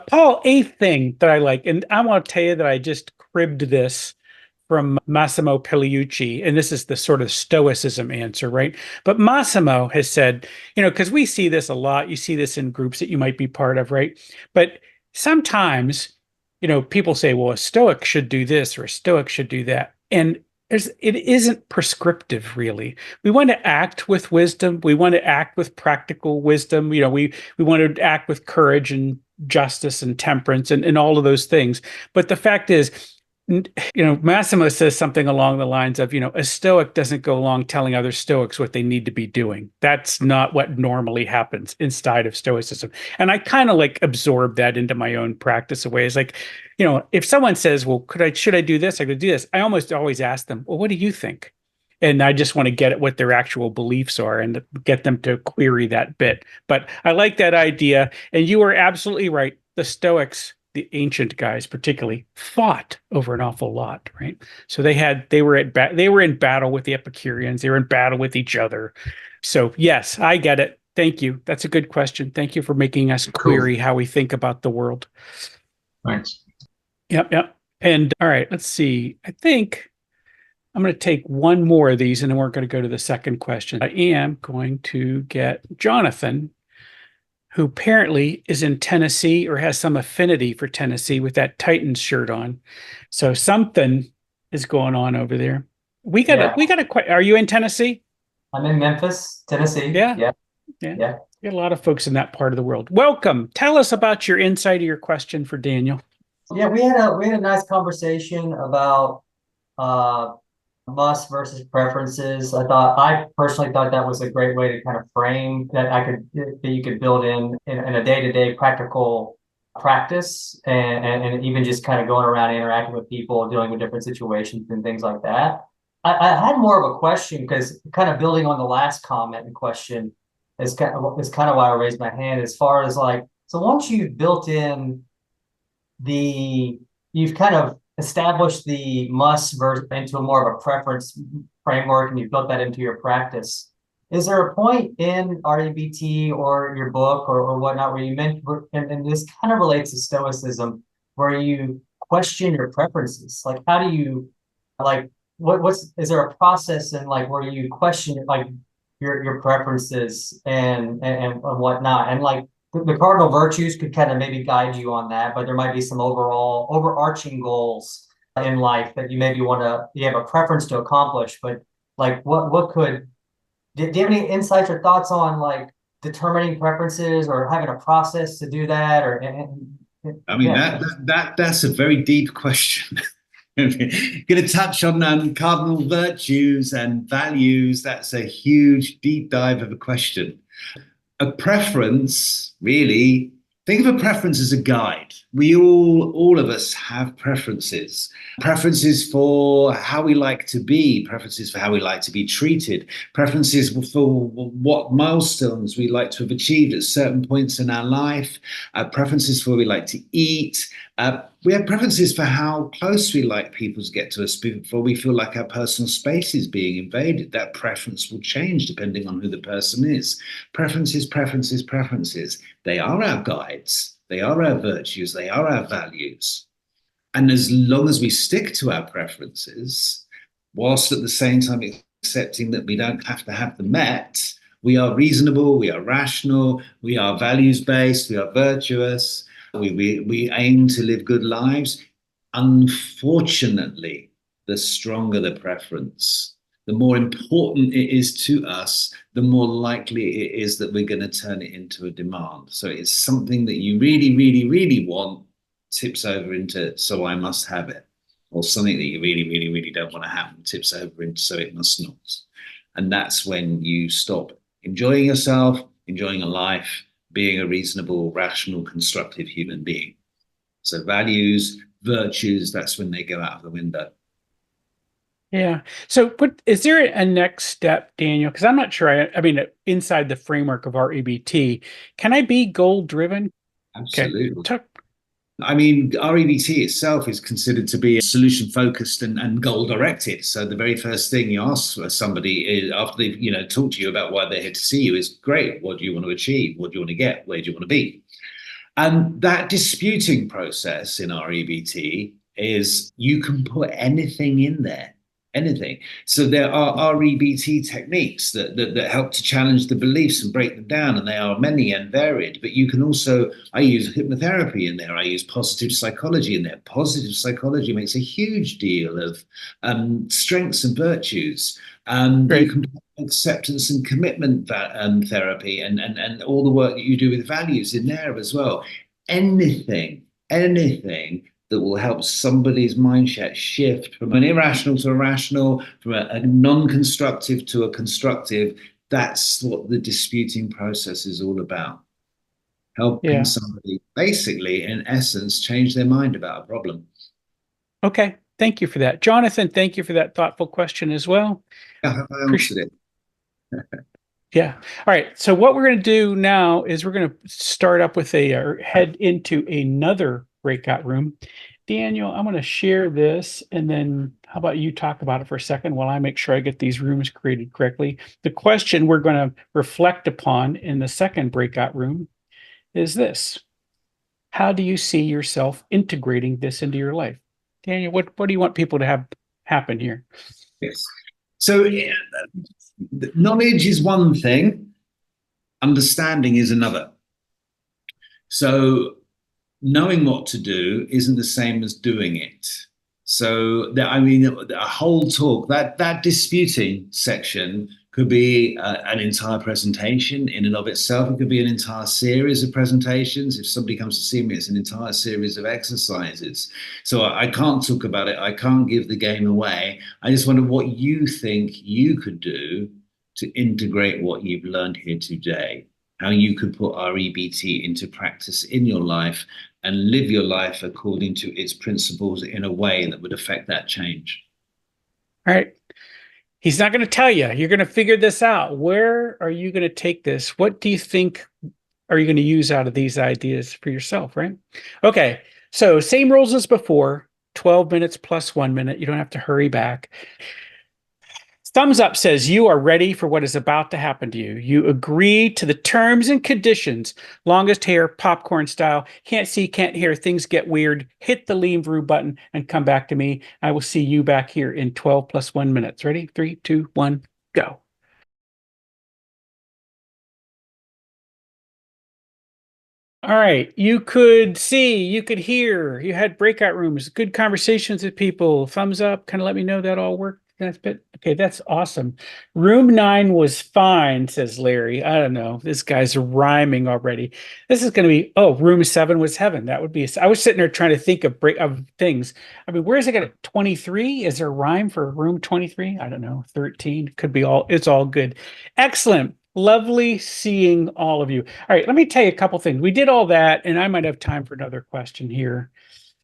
Paul, a thing that I like, and I want to tell you that I just cribbed this from Massimo Pigliucci, and this is the sort of Stoicism answer, right? But Massimo has said, because we see this a lot, you see this in groups that you might be part of, right? But sometimes, people say, well, a Stoic should do this or a Stoic should do that. And it isn't prescriptive, really. We want to act with wisdom. We want to act with practical wisdom. We want to act with courage and justice and temperance and all of those things. But the fact is, Massimo says something along the lines of, a Stoic doesn't go along telling other Stoics what they need to be doing. That's not what normally happens inside of Stoicism. And I kind of like absorb that into my own practice of ways. Like, if someone says, well, should I do this? I could do this. I almost always ask them, well, what do you think? And I just want to get at what their actual beliefs are and get them to query that bit. But I like that idea. And you are absolutely right. The Stoics, the ancient guys particularly, fought over an awful lot, right? So they were in battle with the Epicureans. They were in battle with each other. So yes, I get it. Thank you. That's a good question. Thank you for making us query how we think about the world. Thanks. Yep. And all right, let's see. I think I'm going to take one more of these, and then we're going to go to the second question. I am going to get Jonathan, who apparently is in Tennessee or has some affinity for Tennessee with that Titans shirt on. So something is going on over there. Are you in Tennessee? I'm in Memphis, Tennessee. Yeah. Got a lot of folks in that part of the world. Welcome. Tell us about your insight or your question for Daniel. Yeah, we had a nice conversation about must versus preferences. I personally thought that was a great way to kind of frame that you could build in a day-to-day practical practice and even just kind of going around interacting with people, dealing with different situations and things like that. I had more of a question, because kind of building on the last comment and question is kind of why I raised my hand, as far as like, so once you've built in you've kind of established the must into more of a preference framework, and you've built that into your practice. Is there a point in REBT or your book or whatnot where you and this kind of relates to Stoicism, where you question your preferences? Like, how do you, like, is there a process in like where you question like your preferences and whatnot, and like the cardinal virtues could kind of maybe guide you on that, but there might be some overarching goals in life that you have a preference to accomplish. But like, do you have any insights or thoughts on like determining preferences or having a process to do that? That's a very deep question. Going to touch on cardinal virtues and values. That's a huge deep dive of a question. A preference, really, think of a preference as a guide. We all of us have preferences. Preferences for how we like to be, preferences for how we like to be treated, preferences for what milestones we like to have achieved at certain points in our life, preferences for what we like to eat, We have preferences for how close we like people to get to us before we feel like our personal space is being invaded. That preference will change depending on who the person is. Preferences, preferences, preferences. They are our guides. They are our virtues. They are our values. And as long as we stick to our preferences, whilst at the same time accepting that we don't have to have them met, we are reasonable, we are rational, we are values-based, we are virtuous, we aim to live good lives. Unfortunately, the stronger the preference, the more important it is to us, the more likely it is that we're going to turn it into a demand. So it's something that you really, really, really want, tips over into so I must have it, or something that you really, really, really don't want to happen tips over into so it must not. And that's when you stop enjoying yourself, enjoying a life, being a reasonable, rational, constructive human being. So values, virtues, that's when they go out of the window. Yeah. So is there a next step, Daniel? Because I'm not sure. I mean, inside the framework of REBT, can I be goal driven? Absolutely. Okay. I mean, REBT itself is considered to be solution focused and goal directed. So the very first thing you ask for somebody is, after they've talked to you about why they're here to see you, is great. What do you want to achieve? What do you want to get? Where do you want to be? And that disputing process in REBT is you can put anything in there. Anything. So there are REBT techniques that help to challenge the beliefs and break them down, and they are many and varied. But you can also, I use hypnotherapy in there. I use positive psychology in there. Positive psychology makes a huge deal of strengths and virtues. You can put acceptance and commitment therapy and all the work that you do with values in there as well. Anything that will help somebody's mindset shift from an irrational to a rational, from a non-constructive to a constructive. That's what the disputing process is all about. Helping somebody basically, in essence, change their mind about a problem. Okay. Thank you for that. Jonathan, thank you for that thoughtful question as well. Yeah, I answered it. Yeah. All right. So what we're going to do now is we're going to start up with or head into another breakout room. Daniel, I'm going to share this, and then how about you talk about it for a second while I make sure I get these rooms created correctly. The question we're going to reflect upon in the second breakout room is this: how do you see yourself integrating this into your life? Daniel, what do you want people to have happen here? Yes. So knowledge is one thing, understanding is another. So knowing what to do isn't the same as doing it. So a whole talk, that disputing section could be an entire presentation in and of itself. It could be an entire series of presentations. If somebody comes to see me, it's an entire series of exercises. So I can't talk about it. I can't give the game away. I just wonder what you think you could do to integrate what you've learned here today, how you could put REBT into practice in your life and live your life according to its principles in a way that would affect that change. All right. He's not going to tell you. You're going to figure this out. Where are you going to take this? What do you think are you going to use out of these ideas for yourself, right? Okay. So same rules as before, 12 minutes plus 1 minute. You don't have to hurry back. Thumbs up says you are ready for what is about to happen to you. You agree to the terms and conditions. Longest hair, popcorn style. Can't see, can't hear. Things get weird. Hit the leave room button and come back to me. I will see you back here in 12 plus 1 minutes. Ready? 3, 2, 1, go. All right. You could see, you could hear, you had breakout rooms, good conversations with people. Thumbs up. Kind of let me know that all worked. Okay, that's awesome. Room 9 was fine, says Larry. I don't know. This guy's rhyming already. This is going to be, room 7 was heaven. That would be, I was sitting there trying to think of things. I mean, where is it going to, 23? Is there a rhyme for room 23? I don't know. 13 could be it's all good. Excellent. Lovely seeing all of you. All right, let me tell you a couple things. We did all that, and I might have time for another question here.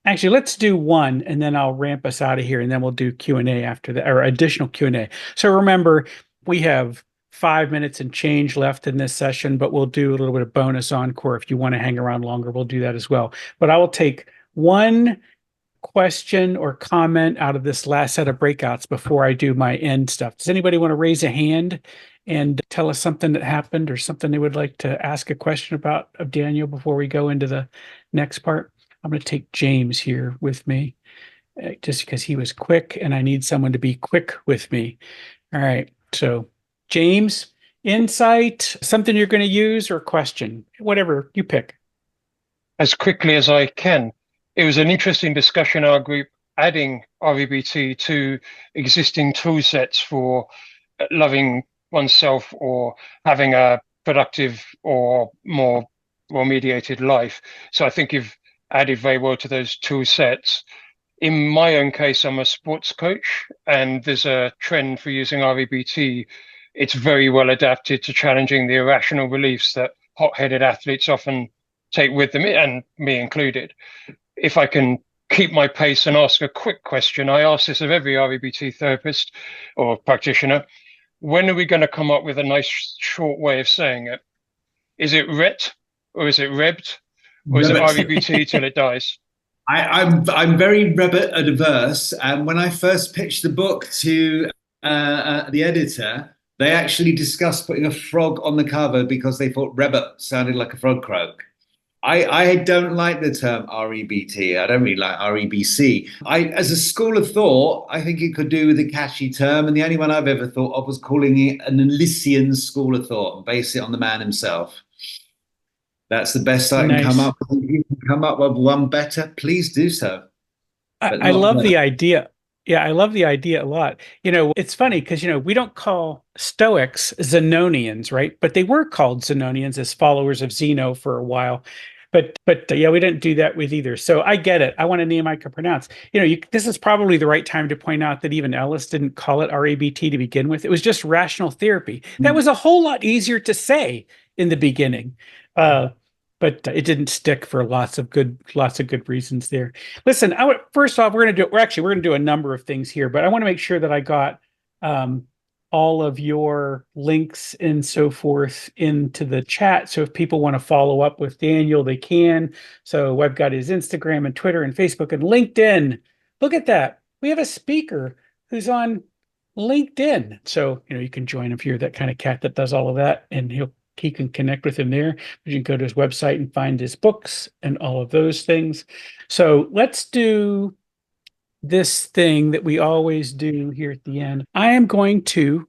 Actually, let's do one, and then I'll ramp us out of here, and then we'll do Q&A after that, or additional Q&A. So remember, we have 5 minutes and change left in this session, but we'll do a little bit of bonus encore. If you want to hang around longer, we'll do that as well. But I will take one question or comment out of this last set of breakouts before I do my end stuff. Does anybody want to raise a hand and tell us something that happened or something they would like to ask a question about of Daniel before we go into the next part? I'm going to take James here with me just because he was quick and I need someone to be quick with me. All right. So James, insight, something you're going to use or question, whatever you pick. As quickly as I can. It was an interesting discussion in our group, adding REBT to existing tool sets for loving oneself or having a productive or more well-mediated life. So I think you've added very well to those tool sets. In my own case, I'm a sports coach, and there's a trend for using REBT. It's very well adapted to challenging the irrational beliefs that hot-headed athletes often take with them, and me included. If I can keep my pace and ask a quick question, I ask this of every REBT therapist or practitioner: when are we going to come up with a nice short way of saying it? Is it RET or is it REBT or is it REBT till it dies? I'm very REBT adverse, and when I first pitched the book to the editor, they actually discussed putting a frog on the cover because they thought REBT sounded like a frog croak. I don't like the term REBT. I don't really like REBC. As a school of thought, I think it could do with a catchy term, and the only one I've ever thought of was calling it an Elysian school of thought and base it on the man himself. That's the best I can come up with. If you can come up with one better, please do so. I love the idea. Yeah, I love the idea a lot. It's funny because, we don't call Stoics Zenonians, right? But they were called Zenonians as followers of Zeno for a while. But yeah, we didn't do that with either. So I get it. I want a name I can pronounce. This is probably the right time to point out that even Ellis didn't call it REBT to begin with. It was just rational therapy. That was a whole lot easier to say in the beginning. But it didn't stick for lots of good reasons there. Listen, first off, we're going to do a number of things here, but I want to make sure that I got all of your links and so forth into the chat. So if people want to follow up with Daniel, they can. So I've got his Instagram and Twitter and Facebook and LinkedIn. Look at that. We have a speaker who's on LinkedIn. So, you can join if you're that kind of cat that does all of that, and he can connect with him there. You can go to his website and find his books and all of those things. So let's do this thing that we always do here at the end. I am going to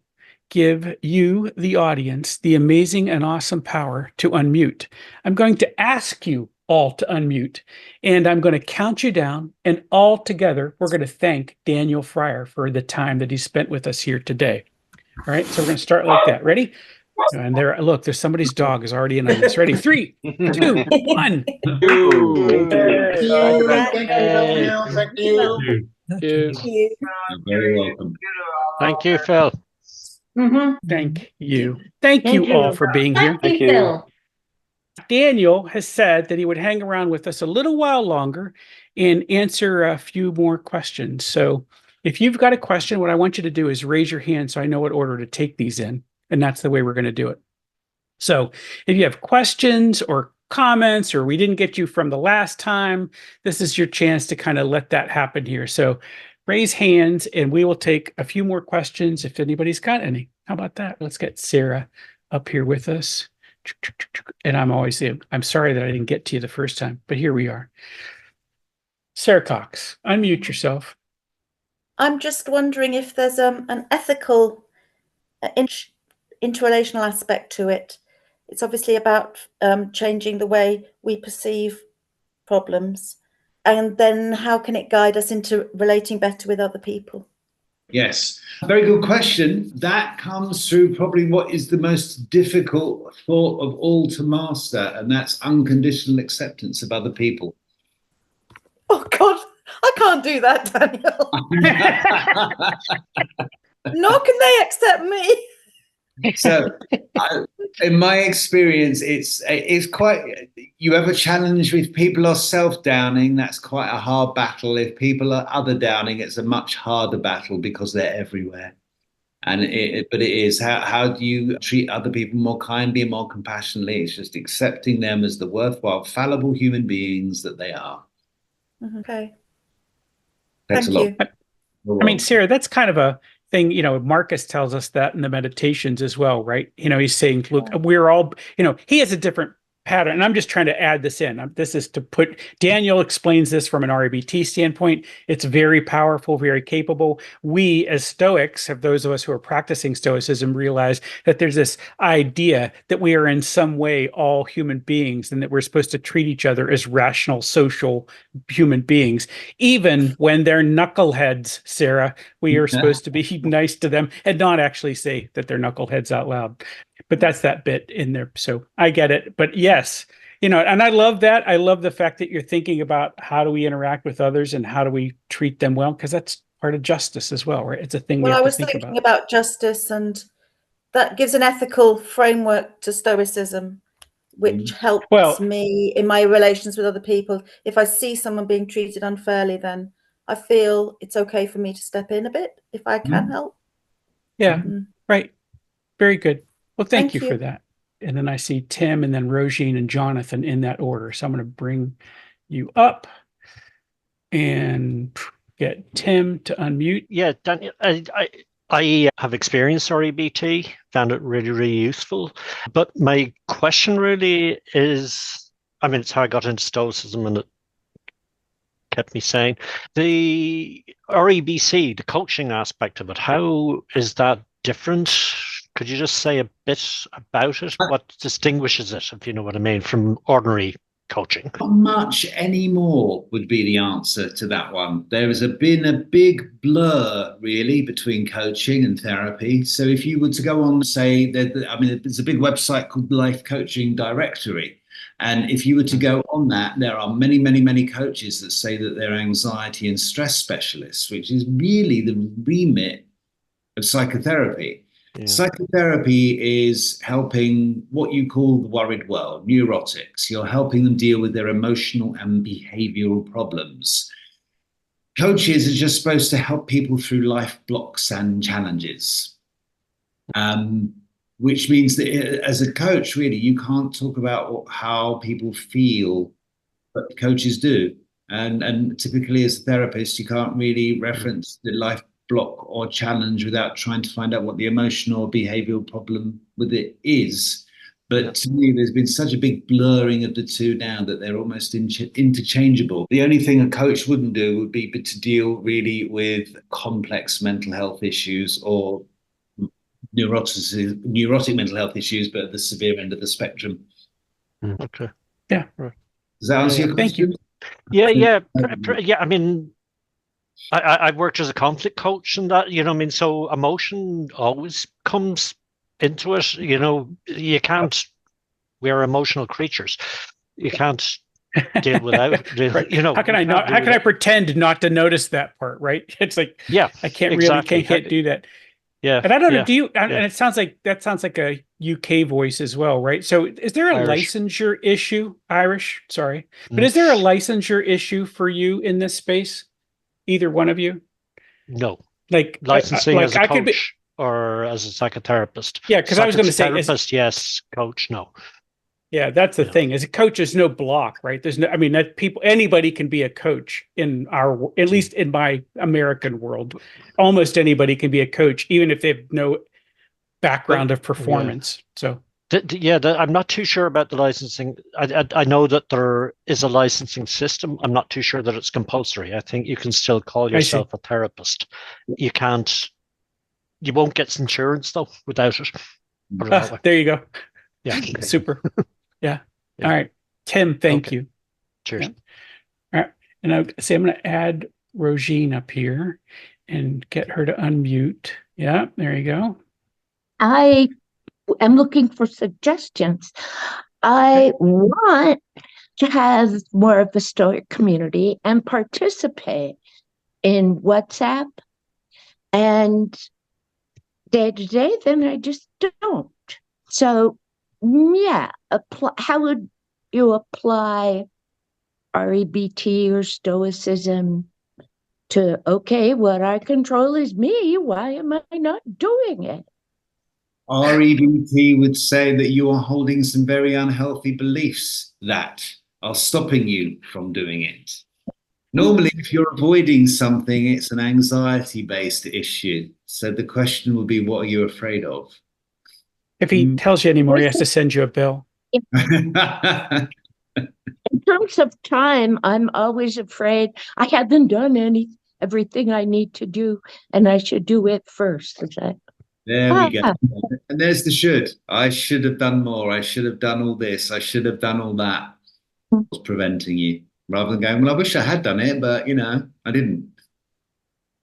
give you, the audience, the amazing and awesome power to unmute. I'm going to ask you all to unmute, and I'm going to count you down, and all together, we're going to thank Daniel Fryer for the time that he spent with us here today. All right, so we're going to start like that. Ready? And there's somebody's dog is already in on this. Ready? 3, 2, 1. Thank you. You're very welcome. Thank you, Phil. Thank you. Thank you all for being here. Thank you, Phil. Daniel has said that he would hang around with us a little while longer and answer a few more questions. So if you've got a question, what I want you to do is raise your hand so I know what order to take these in. And that's the way we're going to do it. So if you have questions or comments, or we didn't get you from the last time, this is your chance to kind of let that happen here. So raise hands and we will take a few more questions if anybody's got any. How about that? Let's get Sarah up here with us. And I'm sorry that I didn't get to you the first time, but here we are. Sarah Cox, unmute yourself. I'm just wondering if there's an ethical interrelational aspect to it. It's obviously about changing the way we perceive problems, and then how can it guide us into relating better with other people? Yes, very good question. That comes through probably what is the most difficult thought of all to master, and that's unconditional acceptance of other people. Oh God, I can't do that, Daniel. Nor can they accept me. So, in my experience, it's quite. You have a challenge if people are self-downing. That's quite a hard battle. If people are other-downing, it's a much harder battle because they're everywhere. And but it is how do you treat other people more kindly and more compassionately? It's just accepting them as the worthwhile, fallible human beings that they are. Okay. Thanks Thank a lot. you. I mean, Sarah, that's kind of a thing, Marcus tells us that in the meditations as well, right? He's saying, look, we're all, he has a different pattern. And I'm just trying to add this in. This is to put, Daniel explains this from an REBT standpoint. It's very powerful, very capable. We as Stoics, have those of us who are practicing Stoicism, realize that there's this idea that we are in some way all human beings and that we're supposed to treat each other as rational, social human beings. Even when they're knuckleheads, Sarah, we are supposed to be nice to them and not actually say that they're knuckleheads out loud. But that's that bit in there. So I get it. But yes, and I love that. I love the fact that you're thinking about how do we interact with others and how do we treat them well, because that's part of justice as well, right? It's a thing we have to think about. Well, I was thinking about justice, and that gives an ethical framework to Stoicism, which helps me in my relations with other people. If I see someone being treated unfairly, then I feel it's okay for me to step in a bit if I can help. Yeah, right. Very good. Well, thank you for that. And then I see Tim and then Rosine and Jonathan in that order. So I'm going to bring you up and get Tim to unmute. Yeah, Daniel, I have experienced REBT, found it really, really useful. But my question really is, it's how I got into Stoicism, and it kept me sane. The REBC, the coaching aspect of it, how is that different? Could you just say a bit about it? What distinguishes it, if you know what I mean, from ordinary coaching? Not much anymore would be the answer to that one. There has been a big blur, really, between coaching and therapy. So if you were to go on, say, there's a big website called Life Coaching Directory. And if you were to go on that, there are many, many, many coaches that say that they're anxiety and stress specialists, which is really the remit of psychotherapy. Yeah. Psychotherapy is helping what you call the worried world, neurotics. You're helping them deal with their emotional and behavioral problems. Coaches are just supposed to help people through life blocks and challenges, which means that as a coach, really, you can't talk about how people feel, but coaches do. And typically as a therapist, you can't really reference the life block or challenge without trying to find out what the emotional or behavioral problem with it is. But to me, there's been such a big blurring of the two now that they're almost interchangeable. The only thing a coach wouldn't do would be to deal really with complex mental health issues or neurotic mental health issues, but at the severe end of the spectrum. Okay. Yeah. Does that answer your question? Thank you. Yeah. I've worked as a conflict coach and that, so emotion always comes into it. You can't, we're emotional creatures. You can't deal without, right. How can I pretend not to notice that part, right? It's like, I can't do that. Yeah. And I don't know, and it sounds like a UK voice as well, right? So is there a licensure issue, Irish? Sorry. But is there a licensure issue for you in this space? Either one of you? No. Like licensing as a coach or as a psychotherapist. Yeah, because I was going to say therapist, yes. Coach, no. Yeah, that's the thing. As a coach, there's no block, right? There's no. Anybody can be a coach in at least in my American world. Almost anybody can be a coach, even if they have no background of performance. So. I'm not too sure about the licensing. I know that there is a licensing system. I'm not too sure that it's compulsory. I think you can still call yourself a therapist. You won't get insurance though without it. There you go. Yeah. Okay. Super. Yeah. All right. Tim, thank you. Cheers. Yeah. All right. And I'm going to add Rosine up here and get her to unmute. Yeah, there you go. I'm looking for suggestions. I want to have more of a Stoic community and participate in WhatsApp and day to day, then I just don't. So, how would you apply REBT or Stoicism to, what I control is me, why am I not doing it? REBT would say that you are holding some very unhealthy beliefs that are stopping you from doing it. Normally, if you're avoiding something, it's an anxiety-based issue. So the question would be, what are you afraid of? If he tells you anymore, he has to send you a bill. In terms of time, I'm always afraid I haven't done everything I need to do, and I should do it first. Is that? There we go. And there's the should. I should have done more. I should have done all this. I should have done all that. What's preventing you? Rather than going, well, I wish I had done it, but, I didn't.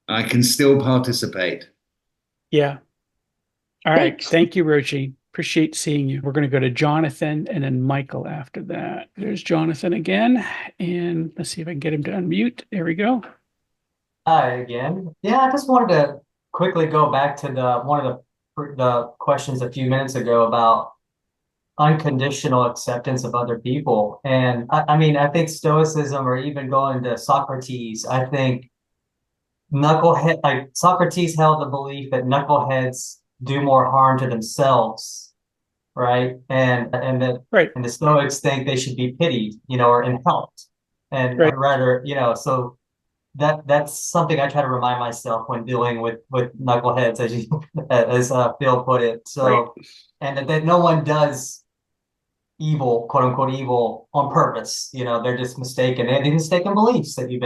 I can still participate. Yeah. All right. Thanks. Thank you, Roji. Appreciate seeing you. We're going to go to Jonathan and then Michael after that. There's Jonathan again. And let's see if I can get him to unmute. There we go. Hi again. Yeah, I just wanted to quickly go back to one of the questions a few minutes ago about unconditional acceptance of other people. And I mean, I think Stoicism, or even going to Socrates, I think Socrates held the belief that knuckleheads do more harm to themselves, right? And the Stoics think they should be pitied, or helped, and rather, so that's something I try to remind myself when dealing with knuckleheads, as Phil put it. So, and that no one does evil, quote unquote evil, on purpose. They're just mistaken. They have mistaken beliefs that you've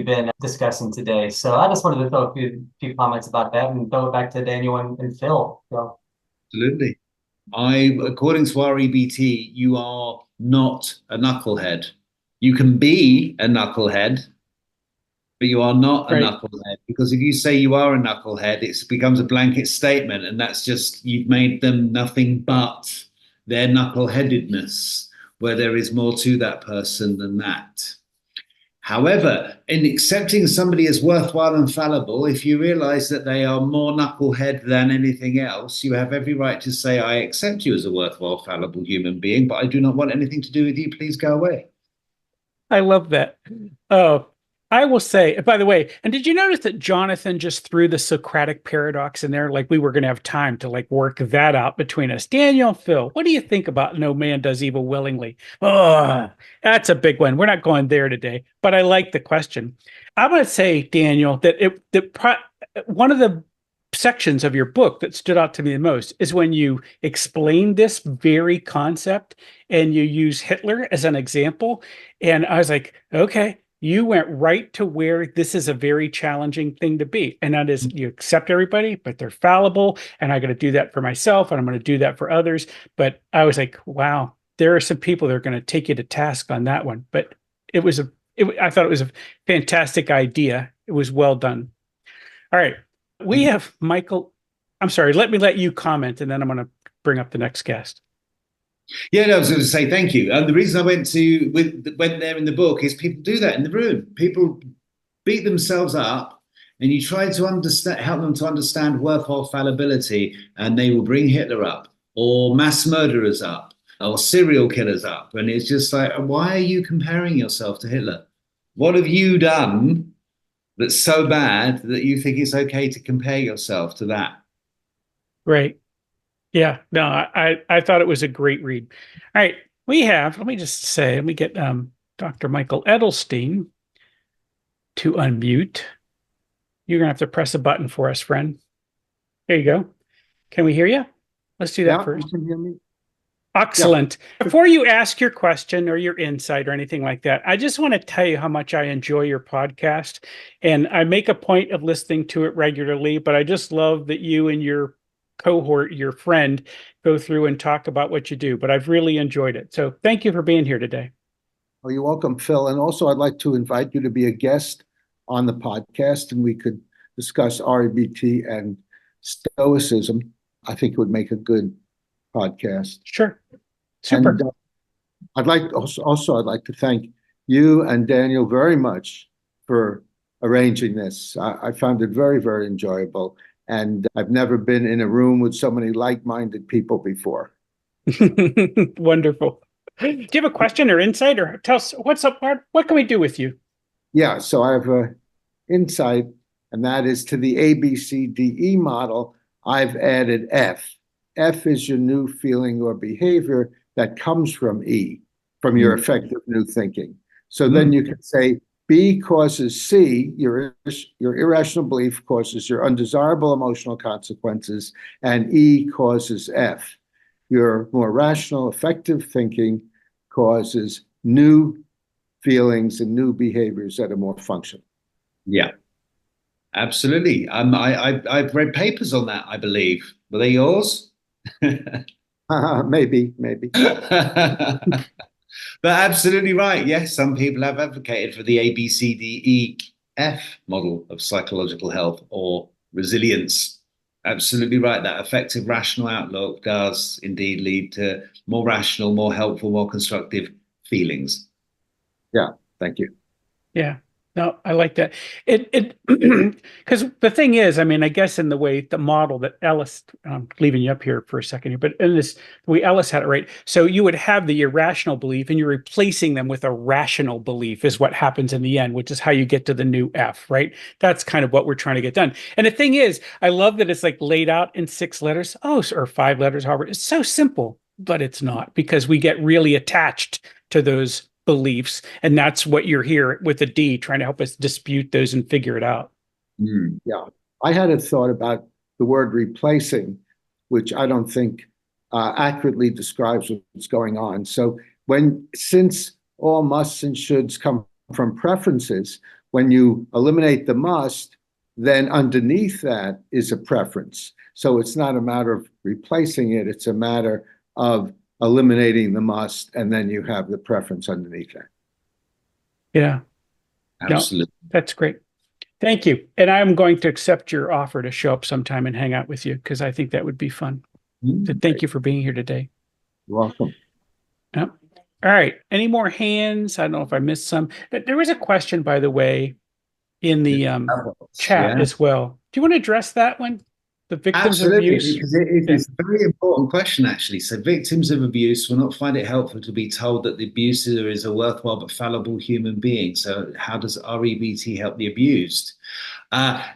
been discussing today. So I just wanted to throw a few comments about that and throw it back to Daniel and Phil. So. Absolutely. According to REBT, you are not a knucklehead. You can be a knucklehead, but you are not a knucklehead, because if you say you are a knucklehead, it becomes a blanket statement, and that's just, you've made them nothing but their knuckleheadedness, where there is more to that person than that. However, in accepting somebody as worthwhile and fallible, if you realize that they are more knucklehead than anything else, you have every right to say, I accept you as a worthwhile, fallible human being, but I do not want anything to do with you. Please go away. I love that. Oh, I will say, by the way, and did you notice that Jonathan just threw the Socratic paradox in there? Like we were going to have time to work that out between us. Daniel, Phil, what do you think about no man does evil willingly? Oh, that's a big one. We're not going there today, but I like the question. I'm going to say, Daniel, that one of the sections of your book that stood out to me the most is when you explain this very concept and you use Hitler as an example. And I was like, okay, you went right to where this is a very challenging thing to be. And that is, you accept everybody, but they're fallible. And I got to do that for myself, and I'm going to do that for others. But I was like, wow, there are some people that are going to take you to task on that one. But I thought it was a fantastic idea. It was well done. All right. We have Michael. I'm sorry, let you comment, and then I'm going to bring up the next guest. Yeah, no, I was going to say thank you. And the reason I went there in the book is people do that in the room. People beat themselves up, and you try to help them to understand worthwhile fallibility, and they will bring Hitler up, or mass murderers up, or serial killers up. And it's just like, why are you comparing yourself to Hitler? What have you done that's so bad that you think it's okay to compare yourself to that? Right. Yeah, no, I thought it was a great read. All right, let me get Dr. Michael Edelstein to unmute. You're going to have to press a button for us, friend. There you go. Can we hear you? Let's do that first. You can hear me. Excellent. Yeah. Before you ask your question or your insight or anything like that, I just want to tell you how much I enjoy your podcast. And I make a point of listening to it regularly, but I just love that you and your cohort, your friend, go through and talk about what you do. But I've really enjoyed it. So thank you for being here today. Oh, you're welcome, Phil. And also, I'd like to invite you to be a guest on the podcast, and we could discuss REBT and Stoicism. I think it would make a good podcast. Sure. Super. And I'd like to thank you and Daniel very much for arranging this. I found it very, very enjoyable. And I've never been in a room with so many like-minded people before. Wonderful. Do you have a question or insight, or tell us what's up, Mark? What can we do with you? Yeah, so I have an insight, and that is to the ABCDE model, I've added F. F is your new feeling or behavior that comes from E, from your effective new thinking. So then you can say, B causes C, your irrational belief causes your undesirable emotional consequences, and E causes F. Your more rational, effective thinking causes new feelings and new behaviors that are more functional. Yeah, absolutely. I've read papers on that, I believe. Were they yours? Maybe. But absolutely right. Yes, some people have advocated for the ABCDEF model of psychological health or resilience. Absolutely right. That effective rational outlook does indeed lead to more rational, more helpful, more constructive feelings. Yeah, thank you. Yeah. No, I like that. It because the thing is, I mean, I guess in the way the model that Ellis, I'm leaving you up here for a second here, but in this, the way Ellis had it, right? So you would have the irrational belief and you're replacing them with a rational belief is what happens in the end, which is how you get to the new F, right? That's kind of what we're trying to get done. And the thing is, I love that it's like laid out in 6 letters, or 5 letters, however. It's so simple, but it's not, because we get really attached to those beliefs, and that's what you're here with a D, trying to help us dispute those and figure it out. Yeah, I had a thought about the word replacing, which I don't think accurately describes what's going on. So since all musts and shoulds come from preferences, when you eliminate the must, then underneath that is a preference. So it's not a matter of replacing it, it's a matter of eliminating the must, and then you have the preference underneath that. Yeah. Absolutely. No, that's great. Thank you. And I'm going to accept your offer to show up sometime and hang out with you, because I think that would be fun. So thank you for being here today. You're welcome. Yep. All right. Any more hands? I don't know if I missed some. There was a question, by the way, in the chat as well. Do you want to address that one? The victims of abuse? Because it's a very important question, actually. So victims of abuse will not find it helpful to be told that the abuser is a worthwhile but fallible human being. So how does REBT help the abused?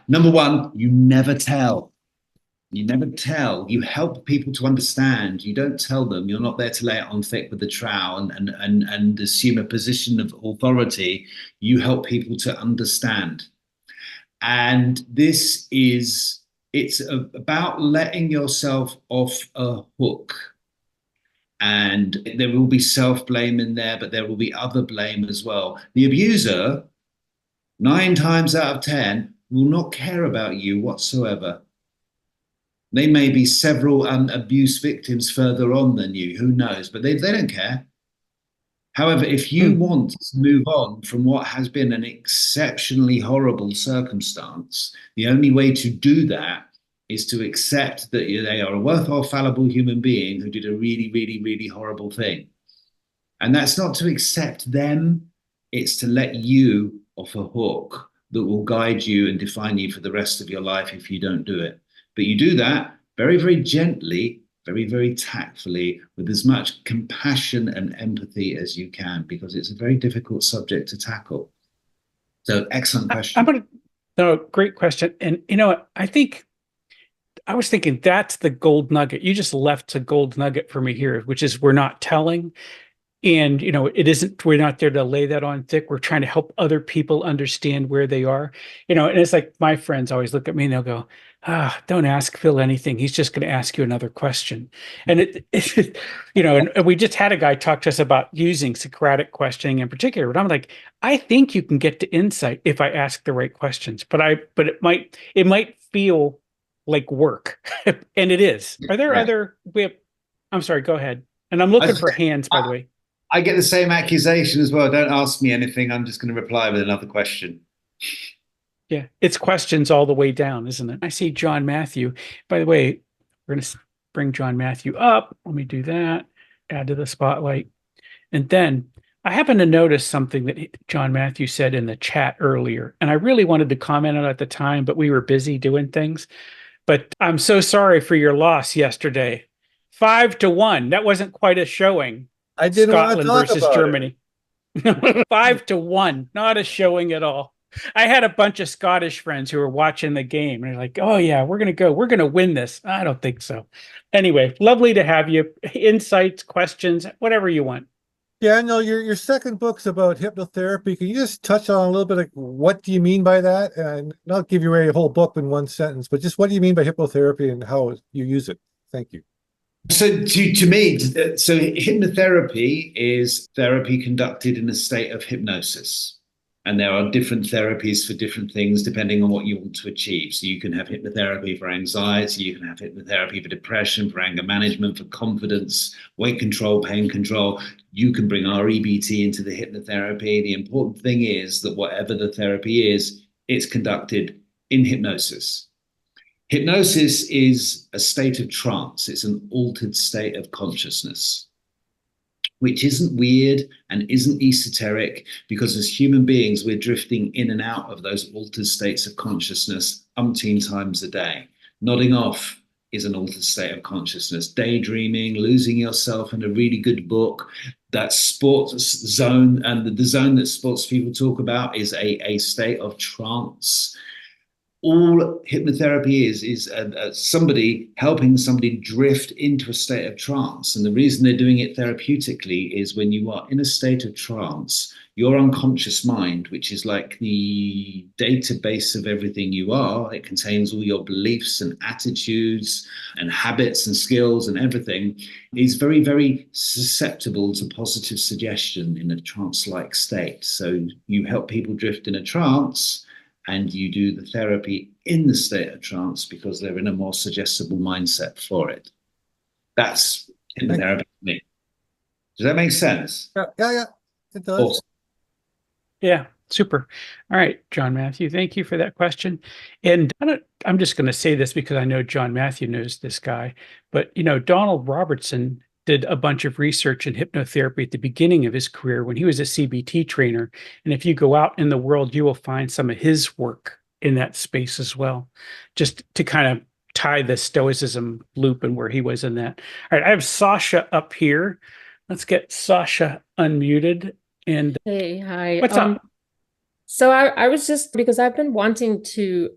Number one, you never tell. You never tell. You help people to understand. You don't tell them. You're not there to lay it on thick with the trowel and assume a position of authority. You help people to understand. And it's about letting yourself off a hook. And there will be self-blame in there, but there will be other blame as well. The abuser, 9 times out of 10, will not care about you whatsoever. They may be several abuse victims further on than you, who knows, but they don't care. However, if you want to move on from what has been an exceptionally horrible circumstance, the only way to do that is to accept that they are a worthwhile, fallible human being who did a really, really, really horrible thing. And that's not to accept them, it's to let you off a hook that will guide you and define you for the rest of your life if you don't do it. But you do that very, very gently, very, very tactfully, with as much compassion and empathy as you can, because it's a very difficult subject to tackle. So, excellent question. No, great question. And you know, I was thinking that's the gold nugget. You just left a gold nugget for me here, which is we're not telling. And, you know, we're not there to lay that on thick. We're trying to help other people understand where they are, you know, and it's like my friends always look at me and they'll go, don't ask Phil anything. He's just going to ask you another question. And you know, and we just had a guy talk to us about using Socratic questioning in particular, but I'm like, I think you can get to insight if I ask the right questions, but it might feel like work. And it is. Are there other, I'm sorry, go ahead. And I'm looking for hands, by the way. I get the same accusation as well. Don't ask me anything. I'm just going to reply with another question. Yeah, it's questions all the way down, isn't it? I see John Matthew. By the way, we're going to bring John Matthew up. Let me do that. Add to the spotlight. And then I happen to notice something that John Matthew said in the chat earlier. And I really wanted to comment on it at the time, but we were busy doing things. But I'm so sorry for your loss yesterday. 5-1. That wasn't quite a showing. I didn't Scotland want to talk versus about Germany. 5-1, not a showing at all. I had a bunch of Scottish friends who were watching the game and they're like, oh yeah, we're going to win this. I don't think so. Anyway, lovely to have you. Insights, questions, whatever you want. Daniel, your second book's about hypnotherapy. Can you just touch on a little bit of what do you mean by that? And not give you a whole book in one sentence, but just what do you mean by hypnotherapy and how you use it? Thank you. So to me, so hypnotherapy is therapy conducted in a state of hypnosis. And there are different therapies for different things depending on what you want to achieve. So you can have hypnotherapy for anxiety, you can have hypnotherapy for depression, for anger management, for confidence, weight control, pain control. You can bring REBT into the hypnotherapy. The important thing is that whatever the therapy is, it's conducted in hypnosis. Hypnosis is a state of trance. It's an altered state of consciousness, which isn't weird and isn't esoteric, because as human beings, we're drifting in and out of those altered states of consciousness umpteen times a day. Nodding off is an altered state of consciousness. Daydreaming, losing yourself in a really good book, that sports zone, and the zone that sports people talk about is a state of trance. All hypnotherapy is somebody helping somebody drift into a state of trance. And the reason they're doing it therapeutically is when you are in a state of trance, your unconscious mind, which is like the database of everything you are, it contains all your beliefs and attitudes and habits and skills and everything, is very, very susceptible to positive suggestion in a trance-like state. So you help people drift in a trance, and you do the therapy in the state of trance because they're in a more suggestible mindset for it. That's hypnotherapy for me. Does that make sense? Yeah, it does. Awesome. Yeah, super. All right, John Matthew, thank you for that question. And I'm just going to say this because I know John Matthew knows this guy, but Donald Robertson did a bunch of research in hypnotherapy at the beginning of his career when he was a CBT trainer. And if you go out in the world, you will find some of his work in that space as well, just to kind of tie the Stoicism loop and where he was in that. All right, I have Sasha up here. Let's get Sasha unmuted. And hey, hi. What's up? So I was just, because I've been wanting to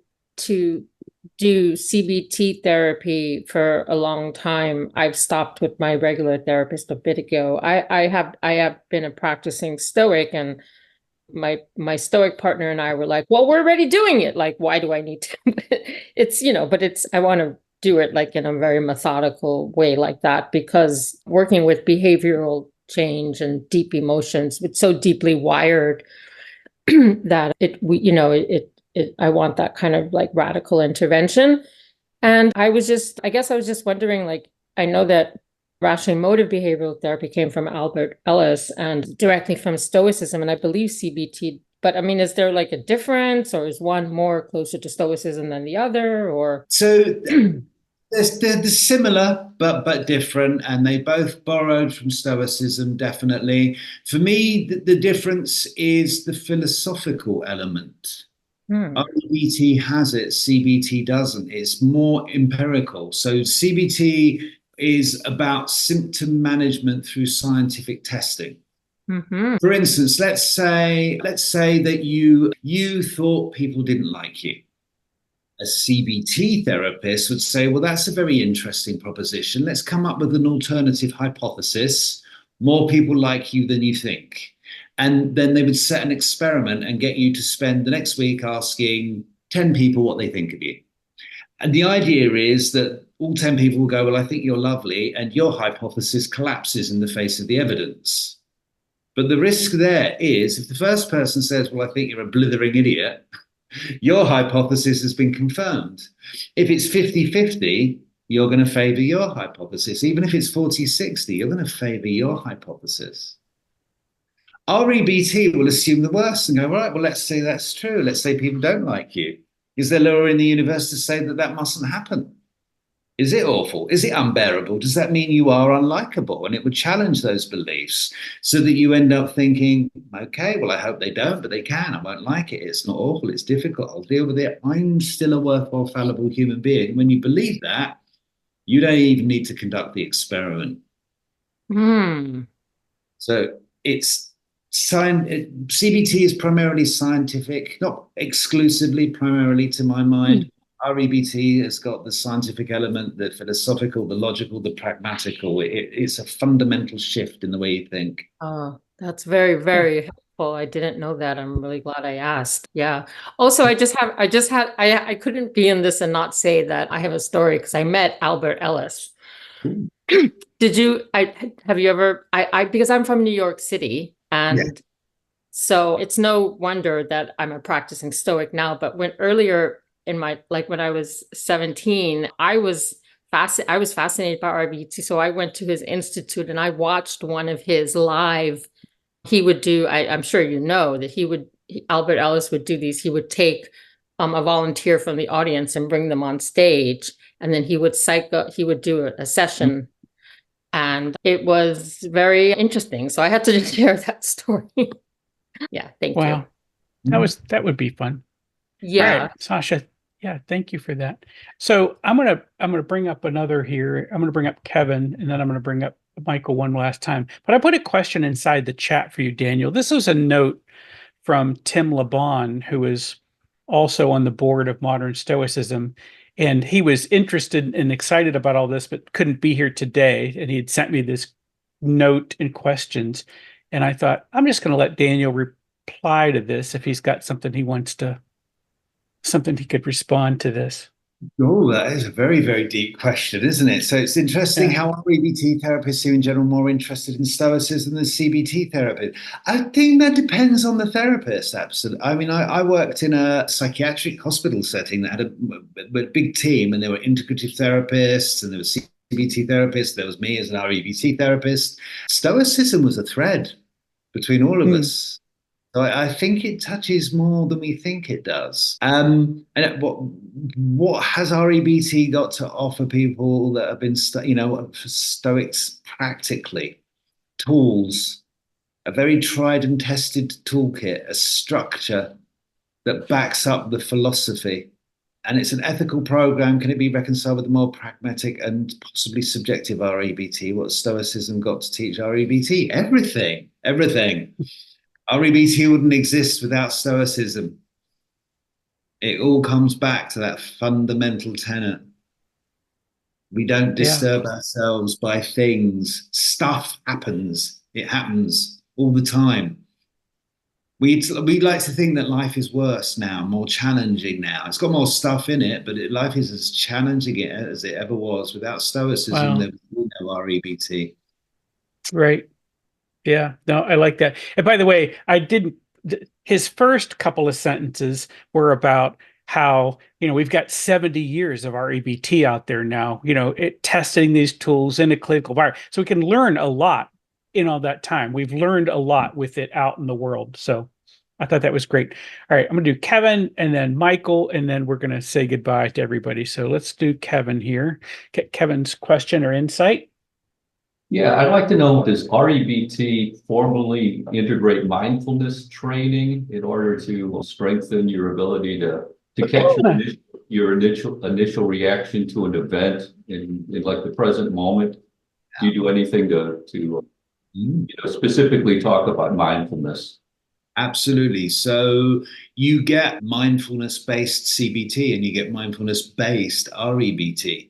do CBT therapy for a long time. I've stopped with my regular therapist a bit ago. I have been a practicing Stoic, and my Stoic partner and I were like, well, we're already doing it. Like, why do I need to? But I want to do it like in a very methodical way like that, because working with behavioral change and deep emotions, it's so deeply wired that I want that kind of like radical intervention. And I guess I was just wondering, like, I know that Rational Emotive Behavioral Therapy came from Albert Ellis and directly from Stoicism, and I believe CBT, but I mean, is there like a difference, or is one more closer to Stoicism than the other, or? So they're similar, but different, and they both borrowed from Stoicism, definitely. For me, the difference is the philosophical element. REBT has it, CBT doesn't. It's more empirical. So CBT is about symptom management through scientific testing. Mm-hmm. For instance, let's say that you thought people didn't like you. A CBT therapist would say, well, that's a very interesting proposition. Let's come up with an alternative hypothesis. More people like you than you think. And then they would set an experiment and get you to spend the next week asking 10 people what they think of you. And the idea is that all 10 people will go, well, I think you're lovely, and your hypothesis collapses in the face of the evidence. But the risk there is, if the first person says, well, I think you're a blithering idiot, your hypothesis has been confirmed. If it's 50-50, you're going to favor your hypothesis. Even if it's 40-60, you're going to favor your hypothesis. REBT will assume the worst and go, right, well, let's say that's true. Let's say people don't like you. Is there law in the universe to say that mustn't happen? Is it awful? Is it unbearable? Does that mean you are unlikable? And it would challenge those beliefs so that you end up thinking, okay, well, I hope they don't, but they can. I won't like it. It's not awful. It's difficult. I'll deal with it. I'm still a worthwhile, fallible human being. When you believe that, you don't even need to conduct the experiment. So CBT is primarily scientific, not exclusively, primarily to my mind. REBT has got the scientific element, the philosophical, the logical, the pragmatical. It's a fundamental shift in the way you think. Oh, that's very, very helpful. I didn't know that. I'm really glad I asked. Yeah. Also, I couldn't be in this and not say that I have a story because I met Albert Ellis. Because I'm from New York City, and so it's no wonder that I'm a practicing Stoic now, but when I was 17, I was fascinated by REBT. So I went to his institute and I watched one of his live. He would do, I'm sure you know that Albert Ellis would do these. He would take a volunteer from the audience and bring them on stage. And then he would do a session. And it was very interesting. So I had to just share that story. Yeah, thank you. Wow. That would be fun. Yeah. All right, Sasha. Yeah, thank you for that. So I'm gonna bring up another here. I'm gonna bring up Kevin, and then I'm gonna bring up Michael one last time. But I put a question inside the chat for you, Daniel. This was a note from Tim LeBon, who is also on the board of Modern Stoicism. And he was interested and excited about all this, but couldn't be here today. And he had sent me this note and questions. And I thought, I'm just going to let Daniel reply to this if he's got something something he could respond to this. Oh, that is a very, very deep question, isn't it? So it's interesting how REBT therapists are in general more interested in Stoicism than CBT therapists. I think that depends on the therapist, absolutely. I mean, I worked in a psychiatric hospital setting that had a big team, and there were integrative therapists, and there were CBT therapists, there was me as an REBT therapist. Stoicism was a thread between all of us. So I think it touches more than we think it does. And what has REBT got to offer people that have been, Stoics practically? Tools, a very tried and tested toolkit, a structure that backs up the philosophy. And it's an ethical program. Can it be reconciled with the more pragmatic and possibly subjective REBT? What Stoicism got to teach REBT? Everything. REBT wouldn't exist without Stoicism. It all comes back to that fundamental tenet. We don't disturb ourselves by things. Stuff happens. It happens all the time. We like to think that life is worse now, more challenging now. It's got more stuff in it, but life is as challenging as it ever was. Without Stoicism, there would be no REBT. Right. Yeah, no, I like that. And by the way, his first couple of sentences were about how, we've got 70 years of REBT out there now, testing these tools in a clinical environment. So we can learn a lot in all that time. We've learned a lot with it out in the world. So I thought that was great. All right, I'm going to do Kevin and then Michael, and then we're going to say goodbye to everybody. So let's do Kevin here. Kevin's question or insight. Yeah, I'd like to know, does REBT formally integrate mindfulness training in order to strengthen your ability to catch your initial reaction to an event in like the present moment? Do you do anything to specifically talk about mindfulness? Absolutely. So you get mindfulness-based CBT and you get mindfulness-based REBT.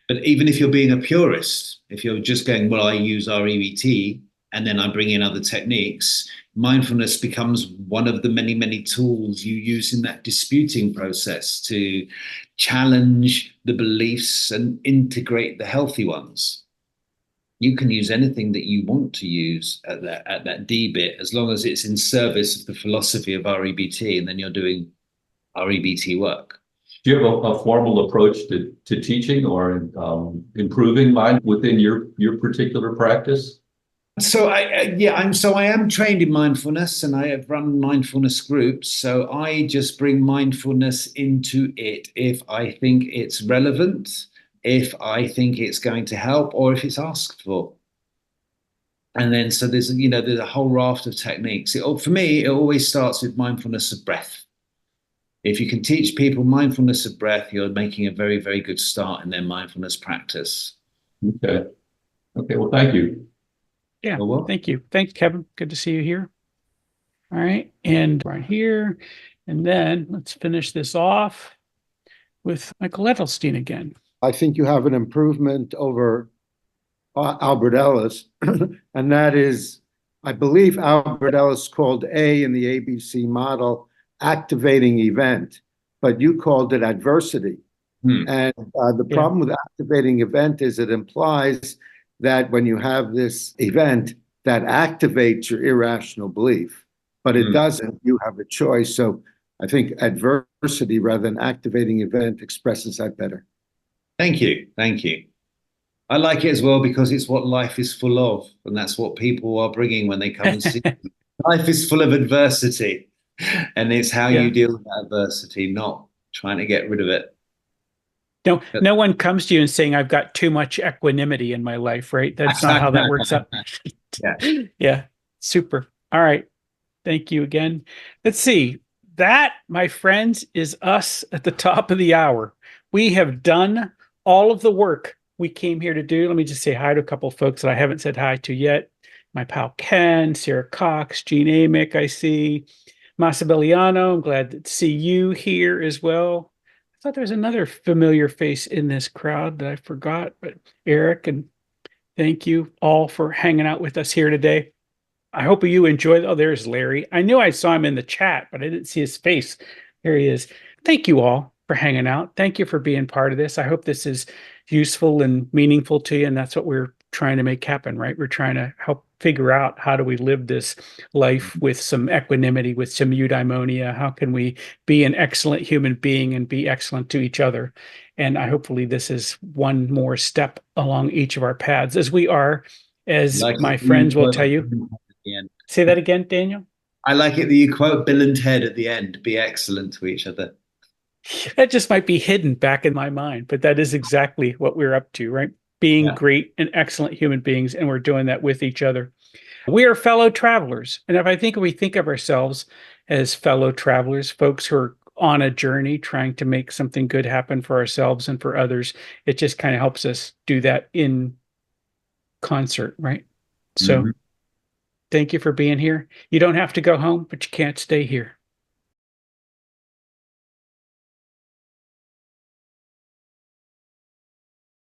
But even if you're being a purist, if you're just going, well, I use REBT and then I bring in other techniques, mindfulness becomes one of the many, many tools you use in that disputing process to challenge the beliefs and integrate the healthy ones. You can use anything that you want to use at that D bit, as long as it's in service of the philosophy of REBT, and then you're doing REBT work. Do you have a formal approach to teaching or improving mind within your particular practice? So I am trained in mindfulness, and I have run mindfulness groups. So I just bring mindfulness into it if I think it's relevant, if I think it's going to help, or if it's asked for. And then so there's a whole raft of techniques. For me, it always starts with mindfulness of breath. If you can teach people mindfulness of breath, you're making a very, very good start in their mindfulness practice. Okay. Well, thank you. Yeah. Well, thank you. Thanks, Kevin. Good to see you here. All right. And right here. And then let's finish this off with Michael Edelstein again. I think you have an improvement over Albert Ellis, and that is, I believe Albert Ellis called A in the ABC model activating event, but you called it adversity. And the problem with activating event is it implies that when you have this event that activates your irrational belief, but it doesn't, you have a choice. So I think adversity rather than activating event expresses that better. Thank you. Thank you. I like it as well because it's what life is full of, and that's what people are bringing when they come and see you. Life is full of adversity, and it's how you deal with that adversity, not trying to get rid of it. No one comes to you and saying, I've got too much equanimity in my life, right? That's not how that works out. Yeah. Super. All right. Thank you again. Let's see. That, my friends, is us at the top of the hour. We have done all of the work we came here to do. Let me just say hi to a couple of folks that I haven't said hi to yet. My pal Ken, Sarah Cox, Jean Amick, I see. Masabelliano, I'm glad to see you here as well. I thought there was another familiar face in this crowd that I forgot, but Eric, and thank you all for hanging out with us here today. I hope you enjoyed. Oh, there's Larry. I knew I saw him in the chat, but I didn't see his face. There he is. Thank you all for hanging out. Thank you for being part of this. I hope this is useful and meaningful to you, and that's what we're trying to make happen, right? We're trying to help figure out how do we live this life with some equanimity, with some eudaimonia. How can we be an excellent human being and be excellent to each other? And hopefully this is one more step along each of our paths, as we are, as my friends will tell you. Say that again, Daniel. I like it that you quote Bill and Ted at the end, be excellent to each other. That just might be hidden back in my mind, but that is exactly what we're up to, right? Being great and excellent human beings, and we're doing that with each other. We are fellow travelers. And if we think of ourselves as fellow travelers, folks who are on a journey trying to make something good happen for ourselves and for others, it just kind of helps us do that in concert, right? So thank you for being here. You don't have to go home, but you can't stay here.